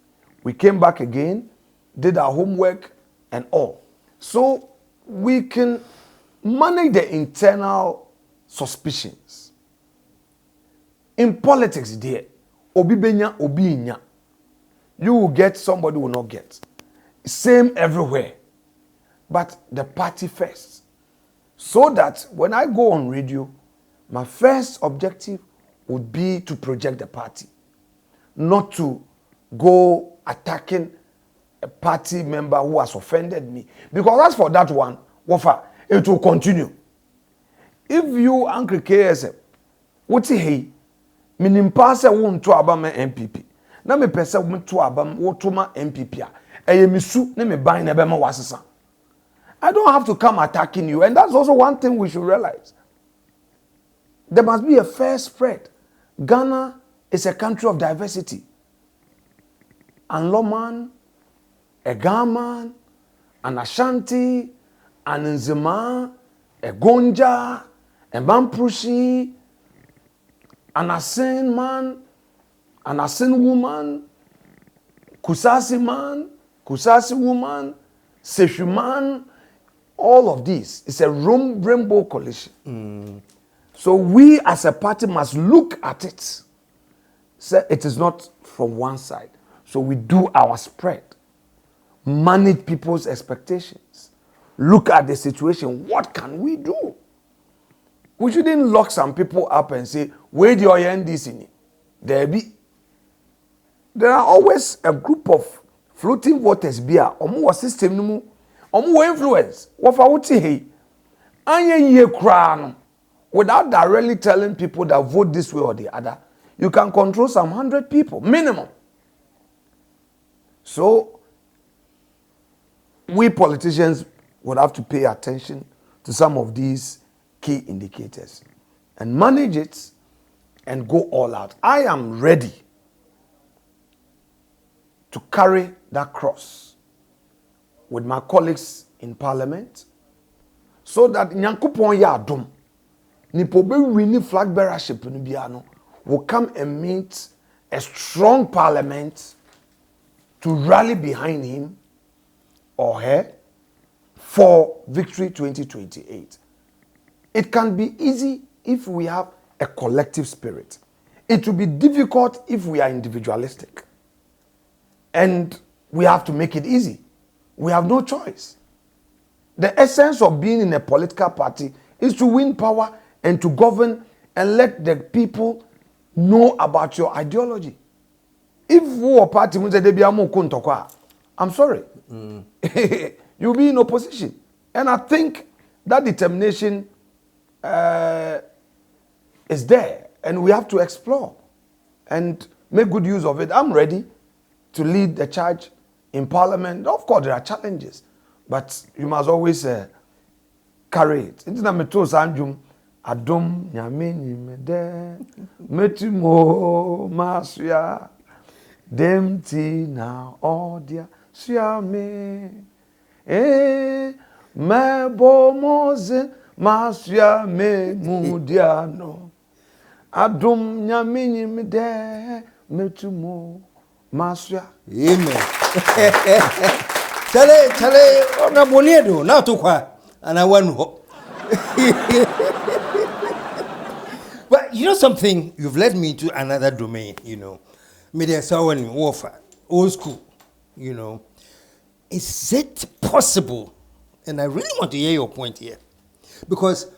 we came back again, did our homework and all. So we can manage the internal suspicions. In politics, dear, obi benya, obi inya. You will get, somebody will not get. Same everywhere. But the party first. So that when I go on radio, my first objective would be to project the party. Not to go attacking a party member who has offended me. Because as for that one, Wafa, it will continue. If you, Uncle KSM, what say, minimpa se won to abama MPP. Na me pese won to abam wo to ma MPP a. Eye misu na me ban na be ma wasesa. I don't have to come attacking you, and that's also one thing we should realize. There must be a fair spread. Ghana is a country of diversity. An Loman, a Gaman, an Ashanti, an Nzima, a Gonja, a Mamprushi, an Asin man, an Asin woman, Kusasi man, Kusasi woman, Seshu man, all of these. It's a rainbow coalition. So we as a party must look at it. So it is not from one side. So we do our spread. Manage people's expectations. Look at the situation. What can we do? We shouldn't lock some people up and say, where do you end this in? There are always a group of floating voters bia omo system no mu omo influence wo fa wuti he anye ye kra no without directly telling people that vote this way or the other. You can control some 100 people minimum. So we politicians would have to pay attention to some of these key indicators and manage it and go all out. I am ready to carry that cross with my colleagues in parliament so that Nyankopon ya adom nipo be winning flag bearership no bia no will come and meet a strong parliament to rally behind him or her for victory 2028. It can be easy if we have a collective spirit. It will be difficult if we are individualistic. And we have to make it easy. We have no choice. The essence of being in a political party is to win power and to govern and let the people know about your ideology. If we party, I'm sorry. You'll be in opposition. And I think that determination is there. And we have to explore and make good use of it. I'm ready to lead the charge in parliament. Of course, there are challenges. But you must always carry it. Intina meto sanjum adom nyame nyimede metimo masya demti na odia siame mebo moze masya me mudiano adom nyame nyimede metimo masya. Amen. Chale, ona boniedo na to kwa ana wanu ho. But you know something, you've led me to another domain, you know. Media someone warfare, old school, you know. Is it possible? And I really want to hear your point here. Because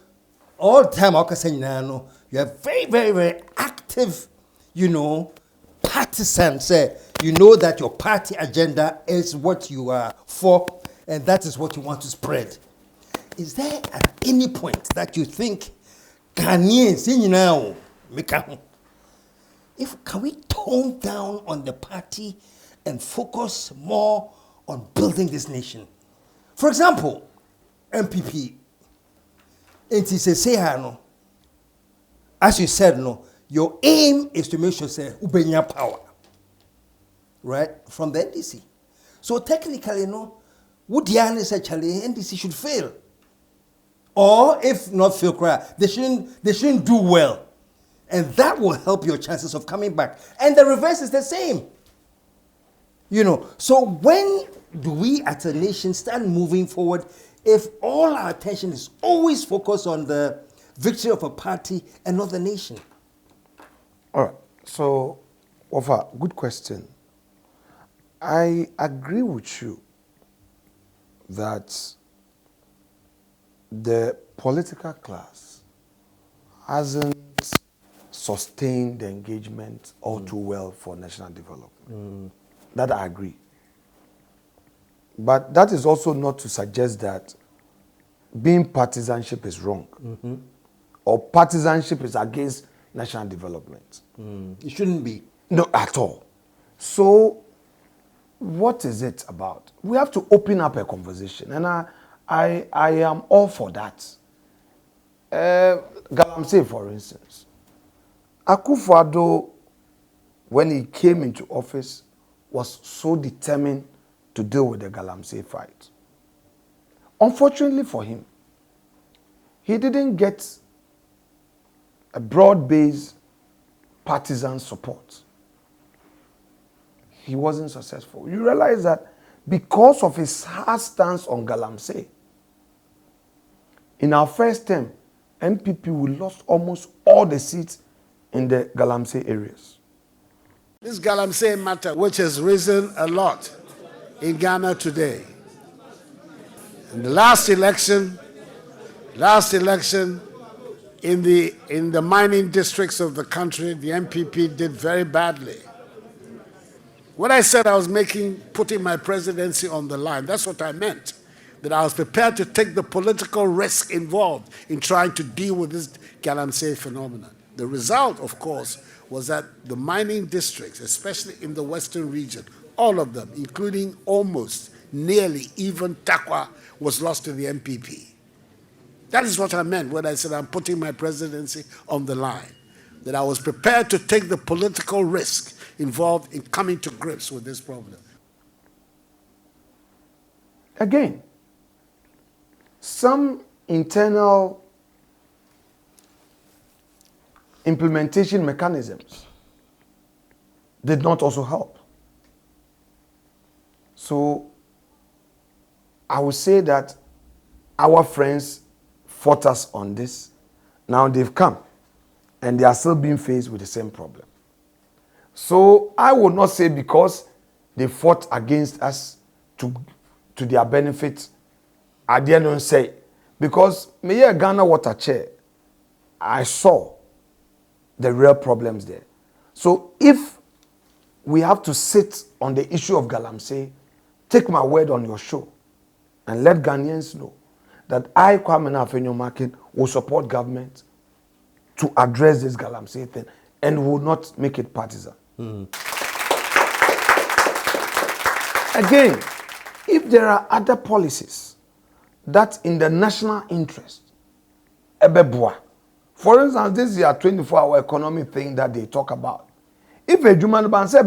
all the time you are very, very, very active, you know, partisan. Say, you know that your party agenda is what you are for, and that is what you want to spread. Is there at any point that you think, can we tone down on the party and focus more on building this nation? For example, MPP, as you said, no, your aim is to make sure say ubenya power, right, from the NDC. So technically, no, would actually NDC should fail, or if not fail, they shouldn't do well, and that will help your chances of coming back. And the reverse is the same, you know. So when do we, as a nation, start moving forward if all our attention is always focused on the victory of a party and not the nation? All right. So, Wafa, good question. I agree with you that the political class hasn't sustained the engagement all too well for national development. That I agree. But that is also not to suggest that being partisanship is wrong, or partisanship is against national development. It shouldn't be. No, at all. So, what is it about? We have to open up a conversation, and I am all for that. Galamsey, for instance, Akufo-Addo, when he came into office, was so determined to deal with the Galamsey fight. Unfortunately for him, he didn't get a broad-based partisan support. He wasn't successful. You realize that because of his hard stance on Galamsey, in our first term, MPP, we lost almost all the seats in the Galamsey areas. This Galamsey matter, which has risen a lot in Ghana today. In the last election, in the mining districts of the country, the MPP did very badly. When I said I was putting my presidency on the line, that's what I meant. That I was prepared to take the political risk involved in trying to deal with this galamsey phenomenon. The result, of course, was that the mining districts, especially in the western region, all of them, including almost, nearly, even Takwa, was lost to the MPP. That is what I meant when I said I'm putting my presidency on the line. That I was prepared to take the political risk involved in coming to grips with this problem. Again, some internal implementation mechanisms did not also help. So I would say that our friends fought us on this. Now they've come and they are still being faced with the same problem. So I would not say because they fought against us to their benefit, I didn't say, because me here Ghana Water Chair, I saw the real problems there. So if we have to sit on the issue of galamsey, take my word on your show and let Ghanaians know that I, Afenyo Markin, will support government to address this galamsey thing and will not make it partisan. Again, if there are other policies that in the national interest, for instance, this is a 24-hour economy thing that they talk about. If a Juman ban say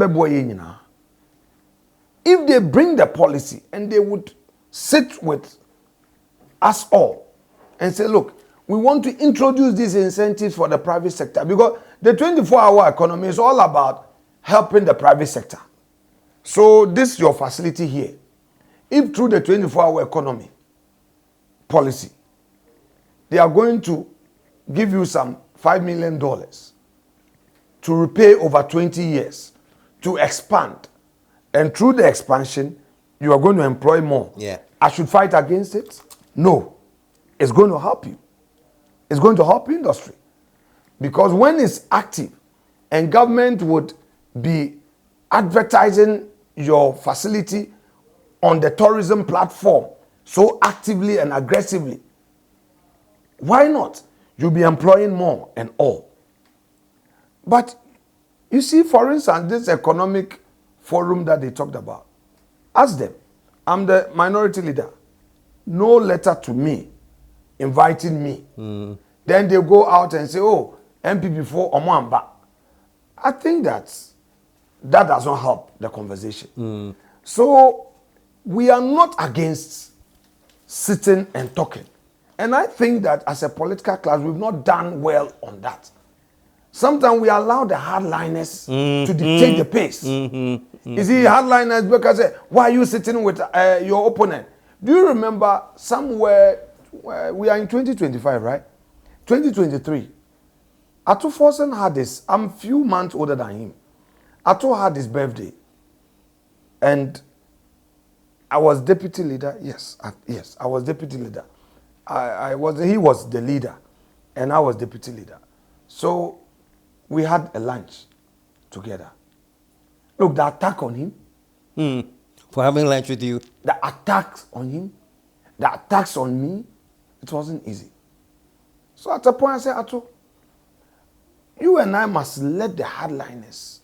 if they bring the policy and they would sit with us all and say, look, we want to introduce these incentives for the private sector, because the 24-hour economy is all about helping the private sector. So this is your facility here. If through the 24-hour economy policy, they are going to give you some $5 million to repay over 20 years to expand, and through the expansion, you are going to employ more. Yeah. I should fight against it? No. It's going to help you. It's going to help industry. Because when it's active and government would be advertising your facility on the tourism platform so actively and aggressively, why not? You'll be employing more and all. But you see, for instance, this economic forum that they talked about, ask them. I'm the minority leader. No letter to me inviting me. Then they go out and say, oh, MPP for Omwamba. I think that does not help the conversation. So we are not against sitting and talking. And I think that as a political class, we've not done well on that. Sometimes we allow the hardliners to dictate the pace. You see, hardliners, because why are you sitting with your opponent? Do you remember somewhere, we are in 2025, right? 2023. Ato Forsen had this, I'm a few months older than him. Ato had his birthday. And I was deputy leader. Yes, I was deputy leader. He was the leader, and I was deputy leader. So we had a lunch together. Look, the attack on him. For having lunch with you. The attacks on him, the attacks on me, it wasn't easy. So at a point I said, Ato, you and I must let the hardliners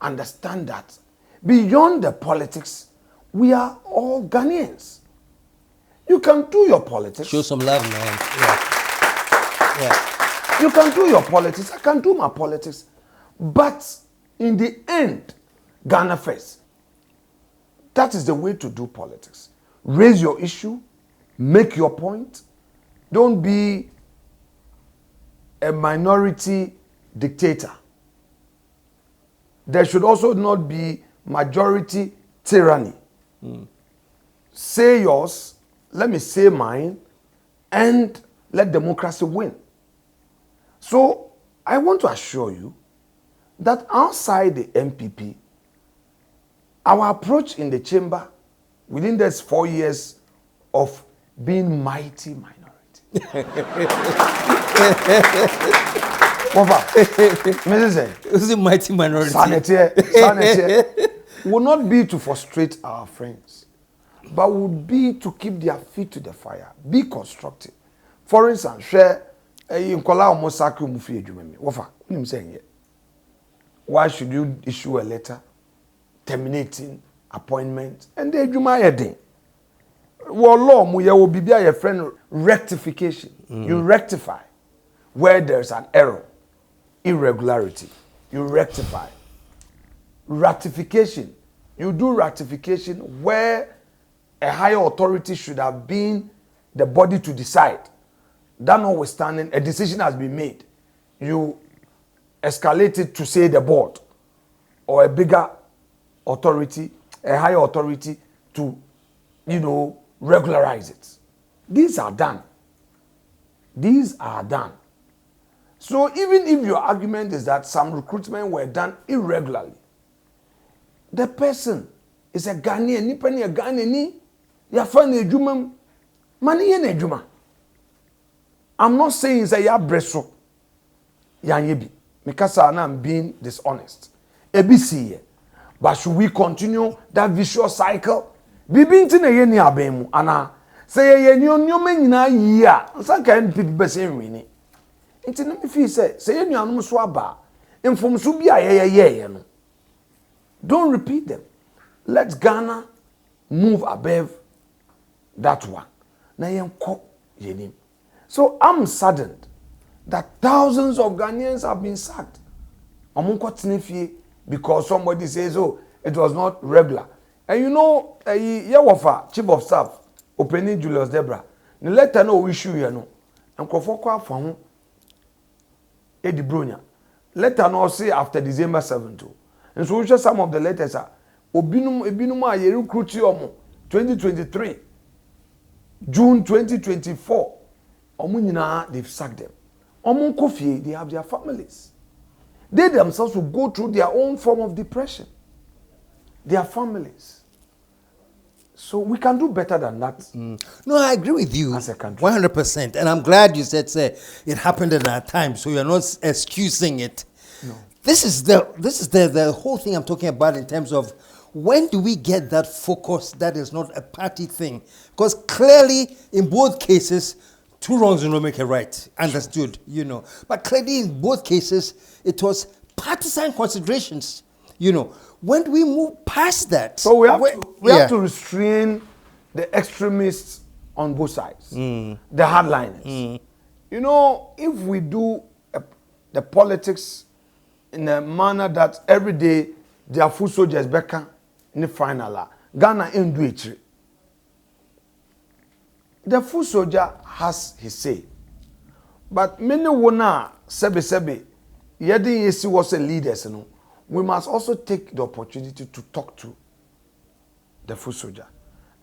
understand that beyond the politics, we are all Ghanaians. You can do your politics. Show some love, man. Yeah. You can do your politics. I can do my politics. But in the end, Ghana first. That is the way to do politics. Raise your issue. Make your point. Don't be a minority dictator. There should also not be majority tyranny. Say yours. Let me say mine, and let democracy win. So I want to assure you that outside the MPP, our approach in the chamber within these 4 years of being mighty minority. Who's the mighty minority? Sanity. will not be to frustrate our friends, but would be to keep their feet to the fire. Be constructive. For instance, share in Kola Mosaki Mufi Ejumemi. Wafa, I'm saying it. Why should you issue a letter terminating appointment? And the Ejuma day. Well, law will be a friend rectification. You rectify where there's an error, irregularity. You rectify. Ratification. You do ratification where a higher authority should have been the body to decide. That notwithstanding, a decision has been made. You escalate it to, say, the board or a bigger authority, a higher authority to, regularize it. These are done. These are done. So even if your argument is that some recruitment were done irregularly, the person is a Ghanaian, nipa ni a Ghanaian, ya fa na ejuma, mani ye na ejuma. I'm not saying say ya breso, ya yebi. Mikasa na I'm being dishonest. ABC, but should we continue that vicious cycle? Bibi nti na ye ni abemu, ana say ye ni onyoma nyina yi a, nsa ka NPP be say nwini. Nti na me fi say ye ni anum so aba, mfomso bi a ye no. Don't repeat them. Let Ghana move above that one. Na yenko yenim. So I'm saddened that thousands of Ghanaians have been sacked. Because somebody says, oh, it was not regular. And Yawafa, Chief of Staff, opening Julius Debra, the letter no issue, and Kofoko from Eddie Brunia. Letter no say after December 7th. And so just some of the letters are Obinuma ye recruit 2023, June 2024. They've sacked them. They have their families. They themselves will go through their own form of depression. Their families. So we can do better than that. No, I agree with you. As a country. 100%. And I'm glad you said it happened at that time, so you're not excusing it. No. This is the whole thing I'm talking about in terms of when do we get that focus that is not a party thing? Because clearly, in both cases, two wrongs do not make a right. Understood, But clearly, in both cases, it was partisan considerations. When do we move past that? So we have to restrain the extremists on both sides, the hardliners. If we do the politics in a manner that every day their foot soldiers back in the final, Ghana ain't do it. The foot soldier has his say, but many wona sebe yedi yesi was a leaders. We must also take the opportunity to talk to the foot soldier.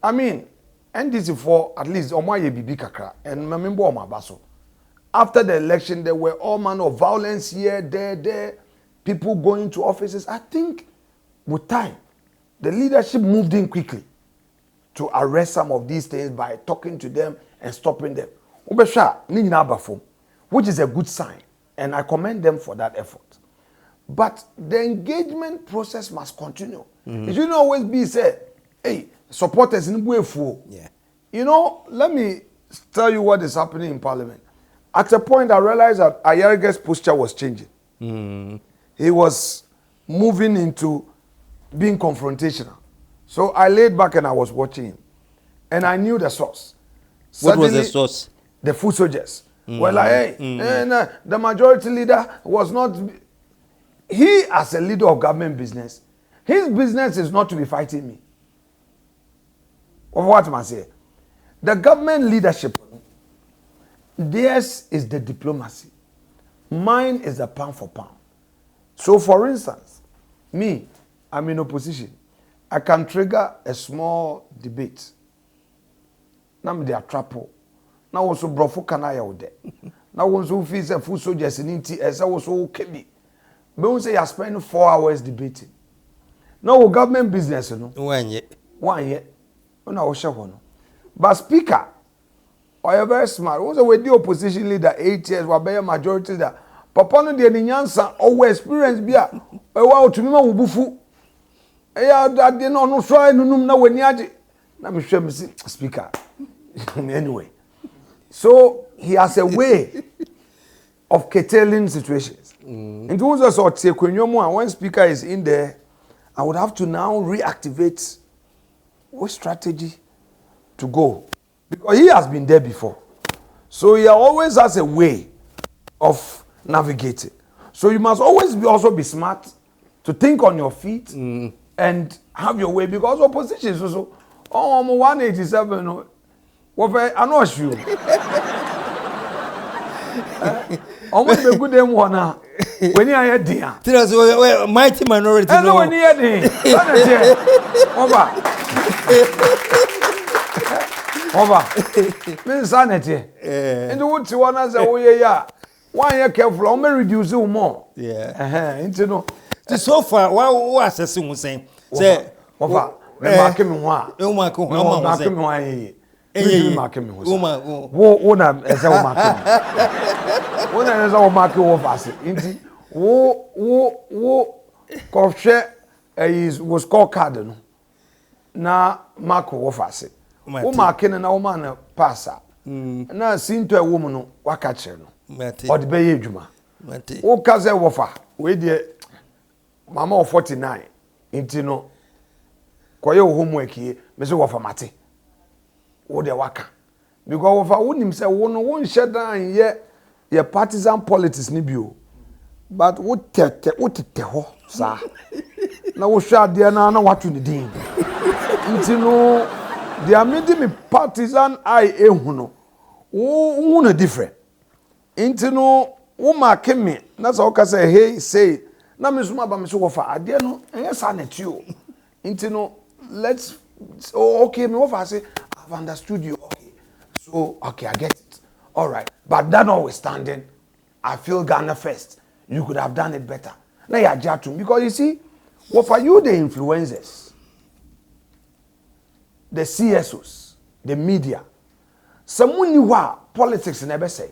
I mean, NDC for at least Omaye Bibi Kakra and remember Omabaso. After the election, there were all manner of violence here, there, people going to offices. I think with time, the leadership moved in quickly to arrest some of these things by talking to them and stopping them. Which is a good sign, and I commend them for that effort. But the engagement process must continue. It shouldn't always be said, hey, supporters in Buefu. Yeah. Let me tell you what is happening in Parliament. At a point, I realized that Ayerge's posture was changing. He was moving into being confrontational. So I laid back and I was watching him. And I knew the source. What was the source? The foot soldiers. Well, the majority leader was not... He, as a leader of government business, his business is not to be fighting me. Of what am I saying? The government leadership, theirs is the diplomacy. Mine is the pound for pound. So, for instance, me, I'm in opposition. I can trigger a small debate. Now me dey atrapo. Now also brofo can I out there. Now also fees a full soldiers in it as I was so kebi. But we say you spend 4 hours debating. Now government business, 1 year. 1 year. No, but speaker, or you're very smart. Also with the opposition leader 8 years, we be a majority leader. Papa no de nyansa or experience bia. E wa otumi ma wubufu. Yeah, that they no try no na weni age. Na me hwe me speaker. Anyway. So he has a way of curtailing situations. And it was also take when speaker is in there, I would have to now reactivate what strategy to go. Because he has been there before. So he always has a way of navigating. So you must always also be smart to think on your feet and have your way. Because opposition is also, I'm 187, I know you. Almost a good name one now. When you are there, mighty minority. I know when you are there. Over. Means sanity. And the woods one as a way, yeah. 1 year careful, I'm reduce you more. Yeah. Into no. So far, what assessing was saying? Say, over. Marking me one. Oh, my God. Marking me one. Marking me one. Wo na ese wo marking. Wo na ese wo marking wo fast. Inti wo kofhwe was score card no. Na mark wo fast. Wo marking na wo man na passa. Na sinto e wo mu no waka kire no. O de be ye adwuma. Wo kaze wo fa. We de mama of 49. Inti no koye wo homework ye me se wo fa mate. Wo de waka. Because wo fa wonim se wo no won shedan ye partisan politics ni bio. But wo tete ho sa. Na wo hwa de na watu ni din. Inti no they are making me partisan ehu no. Wo na different. Inti no wo mark me na so ka say hey say na me suma ba me so wo fa ade no enye sa na tio. Inti no let's okay me wo fa say I've understood you. Okay. So okay, I get it. All right. But that notwithstanding, I feel Ghana first. You could have done it better. Now you are judging because you see, what for you the influencers, the CSOs, the media, someone knew what politics never say.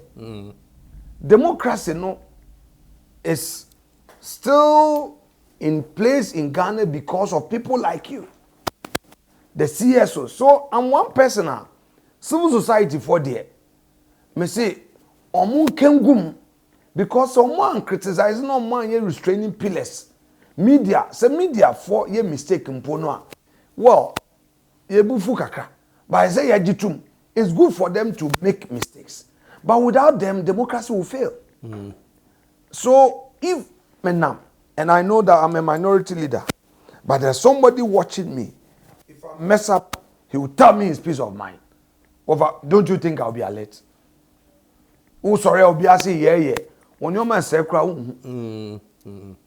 Democracy no is still in place in Ghana because of people like you. The CSO. So I'm one person now. Civil society for there. Me say, omun kengum because someone criticizing no man ye restraining pillars. Media, say media for ye mistake mpono. Well, ye bufu kakra. But I say ye jitum. It's good for them to make mistakes. But without them, democracy will fail. So if menam, and I know that I'm a minority leader, but there's somebody watching me. If I mess up, he will tell me his peace of mind. Over, don't you think I'll be alert? Oh, sorry, I'll be asking, yeah. When your man say,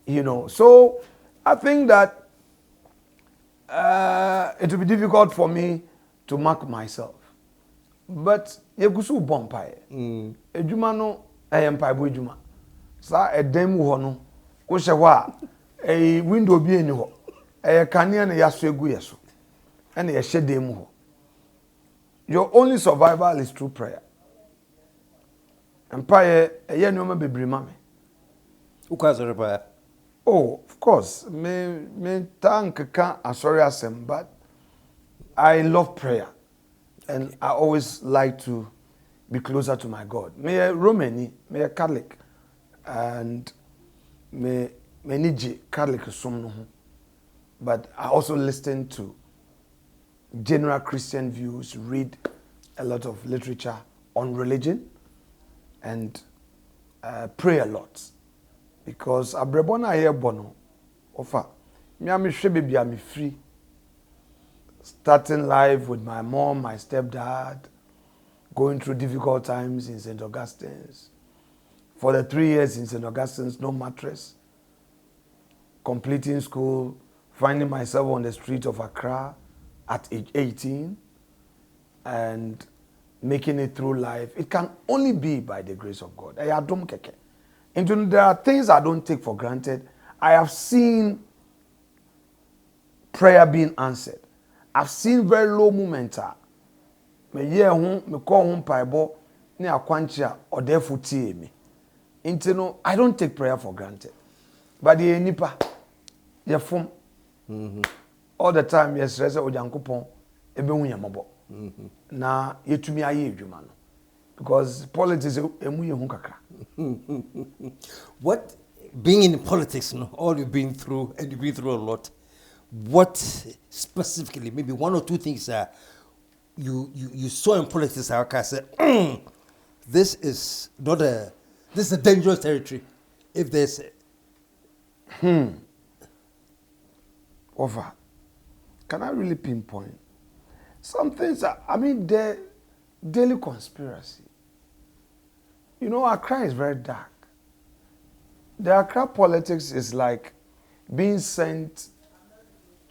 you know, so I think that it will be difficult for me to mark myself. But you go so bompire. Ejuma no empire bo ejuma. Sa edem wo no. Wo hye a window bi eni ho. Kanea na yaso egu yeso. And ye hye dem ho. Your only survival is through prayer. Empire eye no ma bebre ma me. Ukazore prayer. Oh, of course. Me thank ka asori asem, but I love prayer. And I always like to be closer to my God. Me a Romani, me a Catholic, and me nije Catholic sum no. But I also listen to general Christian views, read a lot of literature on religion, and pray a lot. Because abrebona here bono, ofa, me am baby am free. Starting life with my mom, my stepdad, going through difficult times in St. Augustine's. For the 3 years in St. Augustine's, no mattress. Completing school, finding myself on the street of Accra at age 18, and making it through life. It can only be by the grace of God. And there are things I don't take for granted. I have seen prayer being answered. I've seen very low moments. Me call home paibo ni akwanchi or therefore tie me. Intino, I don't take prayer for granted. But the nipa, ye form. all the time yes rese Onyankopon ebe hu yamabo na yetumi aye edwuma no because politics emu ye hu kakra. What being in politics, all you've been through, and you've been through a lot, what specifically, maybe one or two things you saw in politics, I said, this is a dangerous territory. If there's Over. Can I really pinpoint? Some things the daily conspiracy. You know, Accra is very dark. The Accra politics is like being sent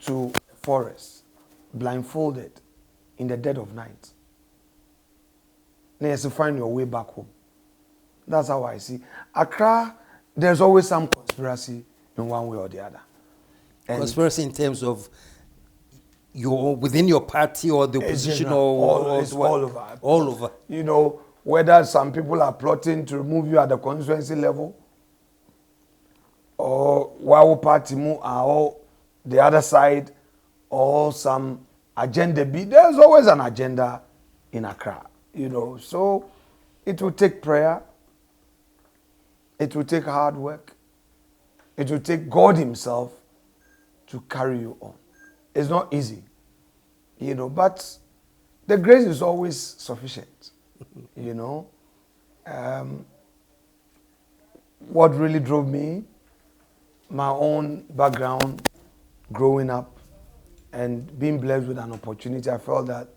to a forest, blindfolded, in the dead of night. Then you have to find your way back home. That's how I see. Accra, there's always some conspiracy in one way or the other. And conspiracy in terms of within your party or the opposition or it's all over. All over. You know, whether some people are plotting to remove you at the constituency level, or Wawo party are all the other side, or some agenda B. There's always an agenda in Accra, you know. So it will take prayer, it will take hard work, it will take God Himself to carry you on. It's not easy, you know, but the grace is always sufficient, you know. What really drove me, my own background, growing up, and being blessed with an opportunity, I felt that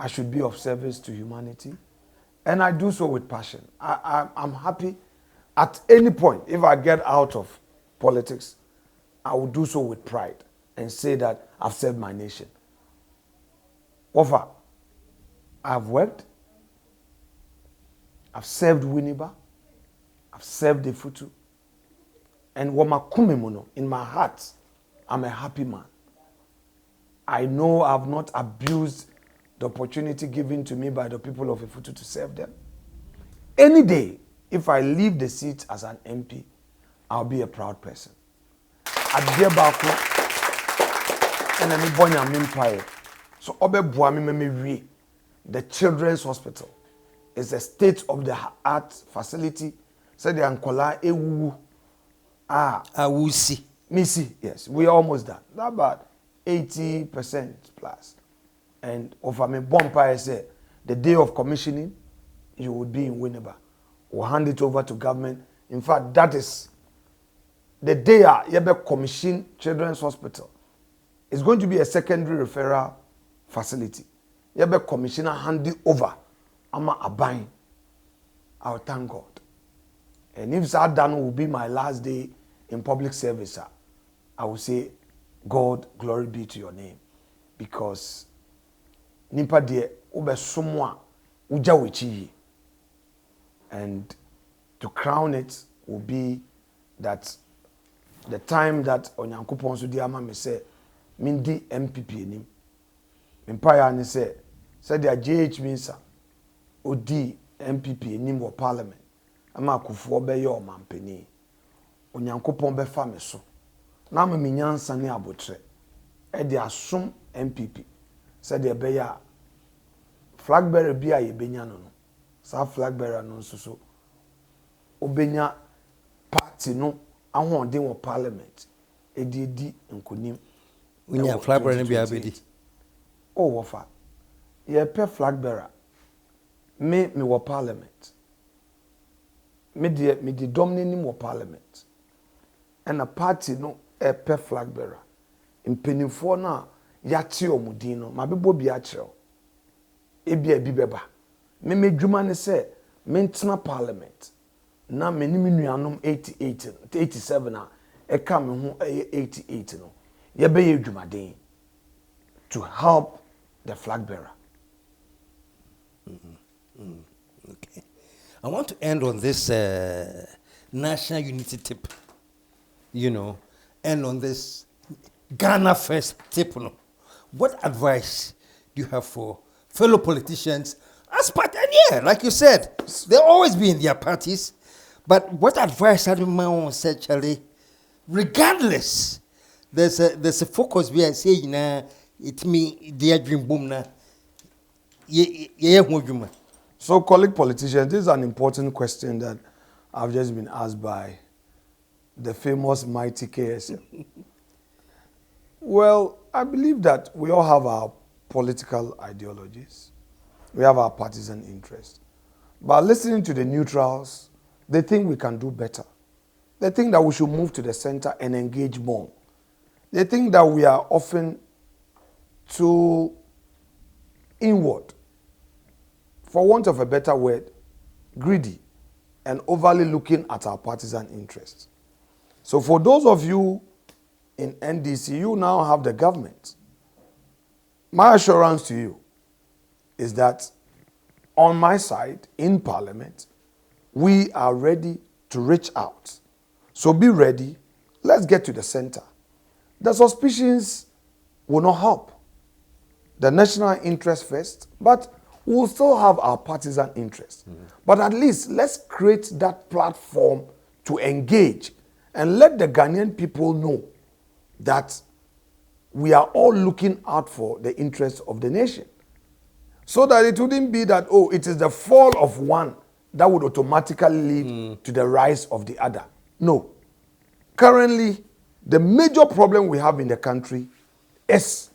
I should be of service to humanity. And I do so with passion. I'm happy at any point, if I get out of politics, I will do so with pride and say that I've served my nation. Offer, I've worked, I've served Winneba, I've served the Futu, and in my heart, I'm a happy man. I know I've not abused the opportunity given to me by the people of Ifutu to serve them. Any day, if I leave the seat as an MP, I'll be a proud person. Adeɛ baako ɛna me bonya me mpae. So obeboa me wie. The Children's Hospital is a state-of-the-art facility. Said the Ankola ewu. Awusi. Missy, yes, we are almost done. That about 80% plus. And over me bonfire say the day of commissioning, you would be in Winneba. We'll hand it over to government. In fact, that is the day you be commission Children's Hospital. It's going to be a secondary referral facility. You be commissioner hand it over. I'm a buying. I'll thank God. And if that done will be my last day in public service, I will say, God, glory be to your name. Because nipa de ube somwa uja wechi. And to crown it will be that the time that Onyankopon so di ama me say mindi MPP enim. Empire ni say the JH means odi MPP enim wo parliament. Ama Akufo be ye o mampeni. Onyankopon be fa me so. Na me nyansa ne abotre. E de asom MPP. Said the be ya flag bearer bi a ye benya no no. Sa flag bearer no so obenya party no ahonde wo parliament. E di nkonim. Unya flag bearer bi abedi. Oh wofa. Ye pe flag bearer. Me wo parliament. Me di dominating wo parliament. And a party no a pe flag bearer. Mpenimfo na yate omudin no mabebo bi a kire. Ebia bi beba. Me medwuma ne se mentena parliament. Na me ni nuanom 87 na e ka me ho 88 no. Ye be ye dwumaden to help the flag bearer. Okay. I want to end on this national unity tip, and on this Ghana first tip. What advice do you have for fellow politicians? As part, and yeah, like you said, they'll always be in their parties. But what advice have you said, Charlie? Regardless, there's a focus we are saying na it me their dream boom na yeah. So, colleague politicians, this is an important question that I've just been asked by the famous mighty KSM. Well, I believe that we all have our political ideologies. We have our partisan interests. But listening to the neutrals, they think we can do better. They think that we should move to the center and engage more. They think that we are often too inward, for want of a better word, greedy, and overly looking at our partisan interests. So for those of you in NDC, you now have the government. My assurance to you is that on my side, in Parliament, we are ready to reach out. So be ready. Let's get to the center. The suspicions will not help. The national interest first, but we'll still have our partisan interest. But at least let's create that platform to engage and let the Ghanaian people know that we are all looking out for the interests of the nation. So that it wouldn't be that, oh, it is the fall of one that would automatically lead to the rise of the other. No. Currently, the major problem we have in the country is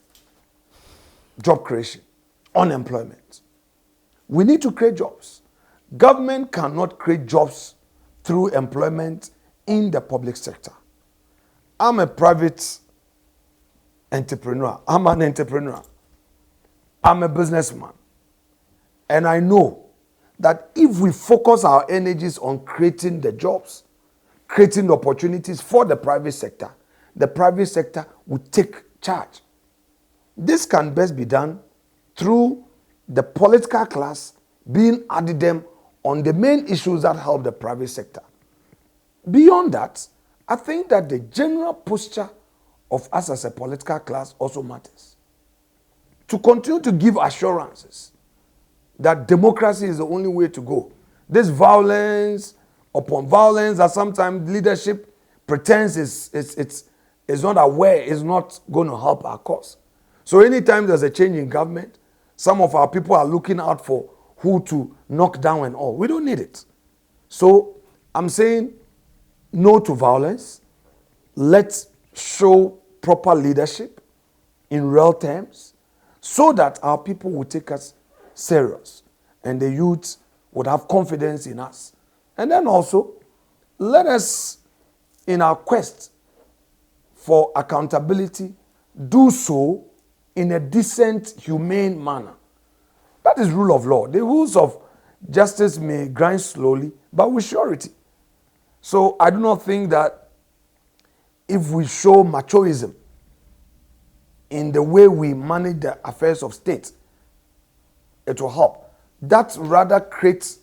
job creation, unemployment. We need to create jobs. Government cannot create jobs through employment in the public sector. I'm a private entrepreneur. I'm an entrepreneur. I'm a businessman. And I know that if we focus our energies on creating the jobs, creating the opportunities for the private sector will take charge. This can best be done through the political class being added them on the main issues that help the private sector. Beyond that, I think that the general posture of us as a political class also matters. To continue to give assurances that democracy is the only way to go. This violence upon violence that sometimes leadership pretends is not aware, is not going to help our cause. So anytime there's a change in government, some of our people are looking out for who to knock down and all. We don't need it. So I'm saying no to violence. Let's show proper leadership in real terms so that our people will take us serious and the youth would have confidence in us. And then also, let us, in our quest for accountability, do so in a decent, humane manner. That is rule of law. The rules of justice may grind slowly, but with surety. So I do not think that if we show machoism in the way we manage the affairs of state, it will help. That rather creates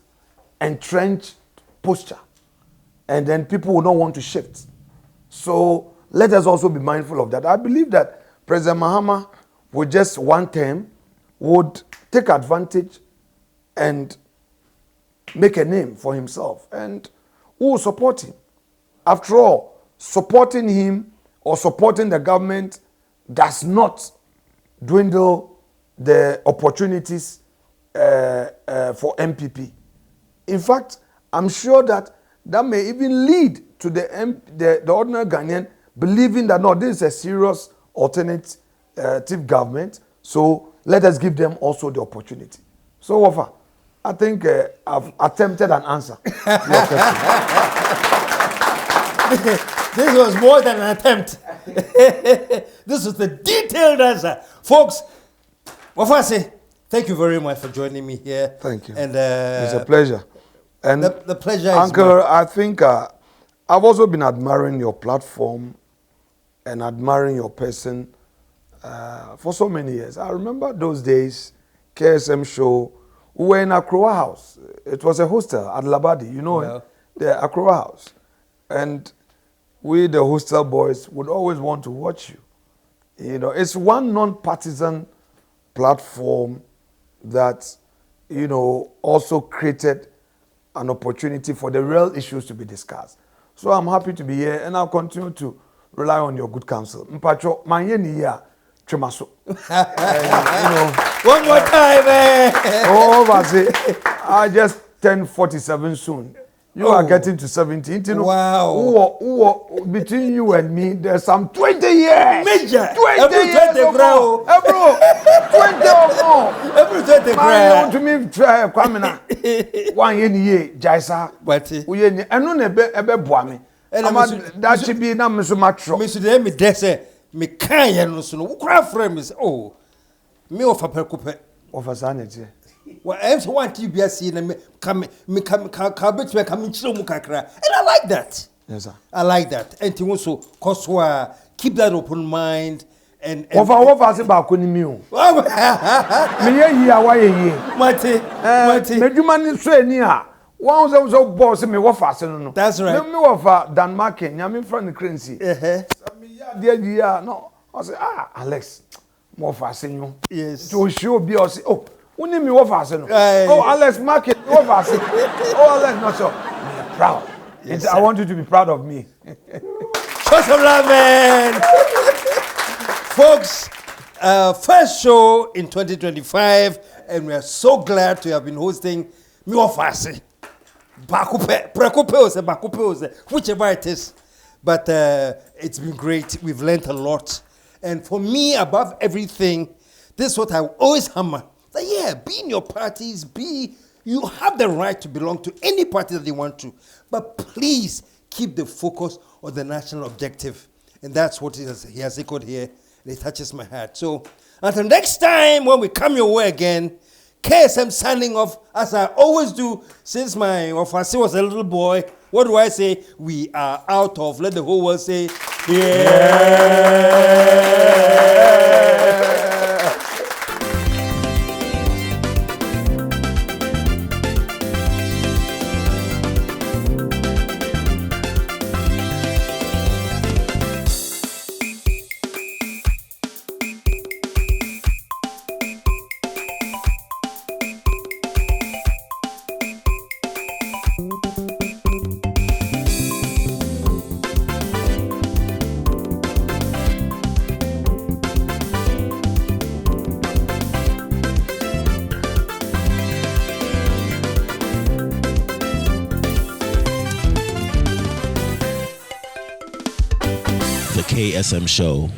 entrenched posture, and then people will not want to shift. So let us also be mindful of that. I believe that President Mahama, with just one term, would take advantage and make a name for himself, and who will support him. After all, supporting him or supporting the government does not dwindle the opportunities for MPP. In fact, I'm sure that may even lead to the ordinary Ghanaian believing that no, this is a serious alternative government, so let us give them also the opportunity. So, Wafa, I think I've attempted an answer to your question. This was more than an attempt. This is the detailed answer. Folks, Wafa say, thank you very much for joining me here. Thank you. And it's a pleasure. And the pleasure Uncle, is mine. I think I've also been admiring your platform and admiring your person for so many years. I remember those days, KSM Show, we were in Akroa House. It was a hostel at Labadi, you know, Yeah. the Akroa House. And we, the hostel boys, would always want to watch you. You know, it's one non-partisan platform that, you know, also created an opportunity for the real issues to be discussed. So I'm happy to be here, and I'll continue to rely on your good counsel. Mpacho, manye ni ya chemaso. One more time, man. Oh, I just turned 47 soon. You are getting to 70. Wow. Between you and me, there's some 20 years. Major. 20 years or more. 20 or more. Every 20 man, want to me try Kwamina. 1 year, Jaisa. But we and no ebe boame. That should be na so much. Mr. Demi Dese, me can no so no. Ukra frame is me of a percupe of a sanity. Well, I want you be seen and come to a coming chilumukakra. And I like that. Yes, sir. I like that. And you also Koswa, keep that open mind and over about Kunimiu. Me ye why ye. Mate. Medumani Swenia. One was so boss me what fast no. That's right. Me offer Dan Markin, Yamin from the currency. Dear, no. I say, Alex, more fast you. Yes. To show be us. Oh, we need me what fast no. Oh, Alex Markin, what fast. Oh, Alex, not so. Me proud. Yes, I want you to be proud of me. Show some love, man. Folks, first show in 2025, and we are so glad to have been hosting Miwafasi. Bakupe, whichever it is. But it's been great. We've learned a lot. And for me, above everything, this is what I always hammer. That, yeah, be in your parties, you have the right to belong to any party that you want to. But please keep the focus on the national objective. And that's what he has echoed here. And it touches my heart. So until next time, when we come your way again, KSM signing off, as I always do, since my Ofasi was a little boy. What do I say? We are out of. Let the whole world say, yeah. The KSM Show.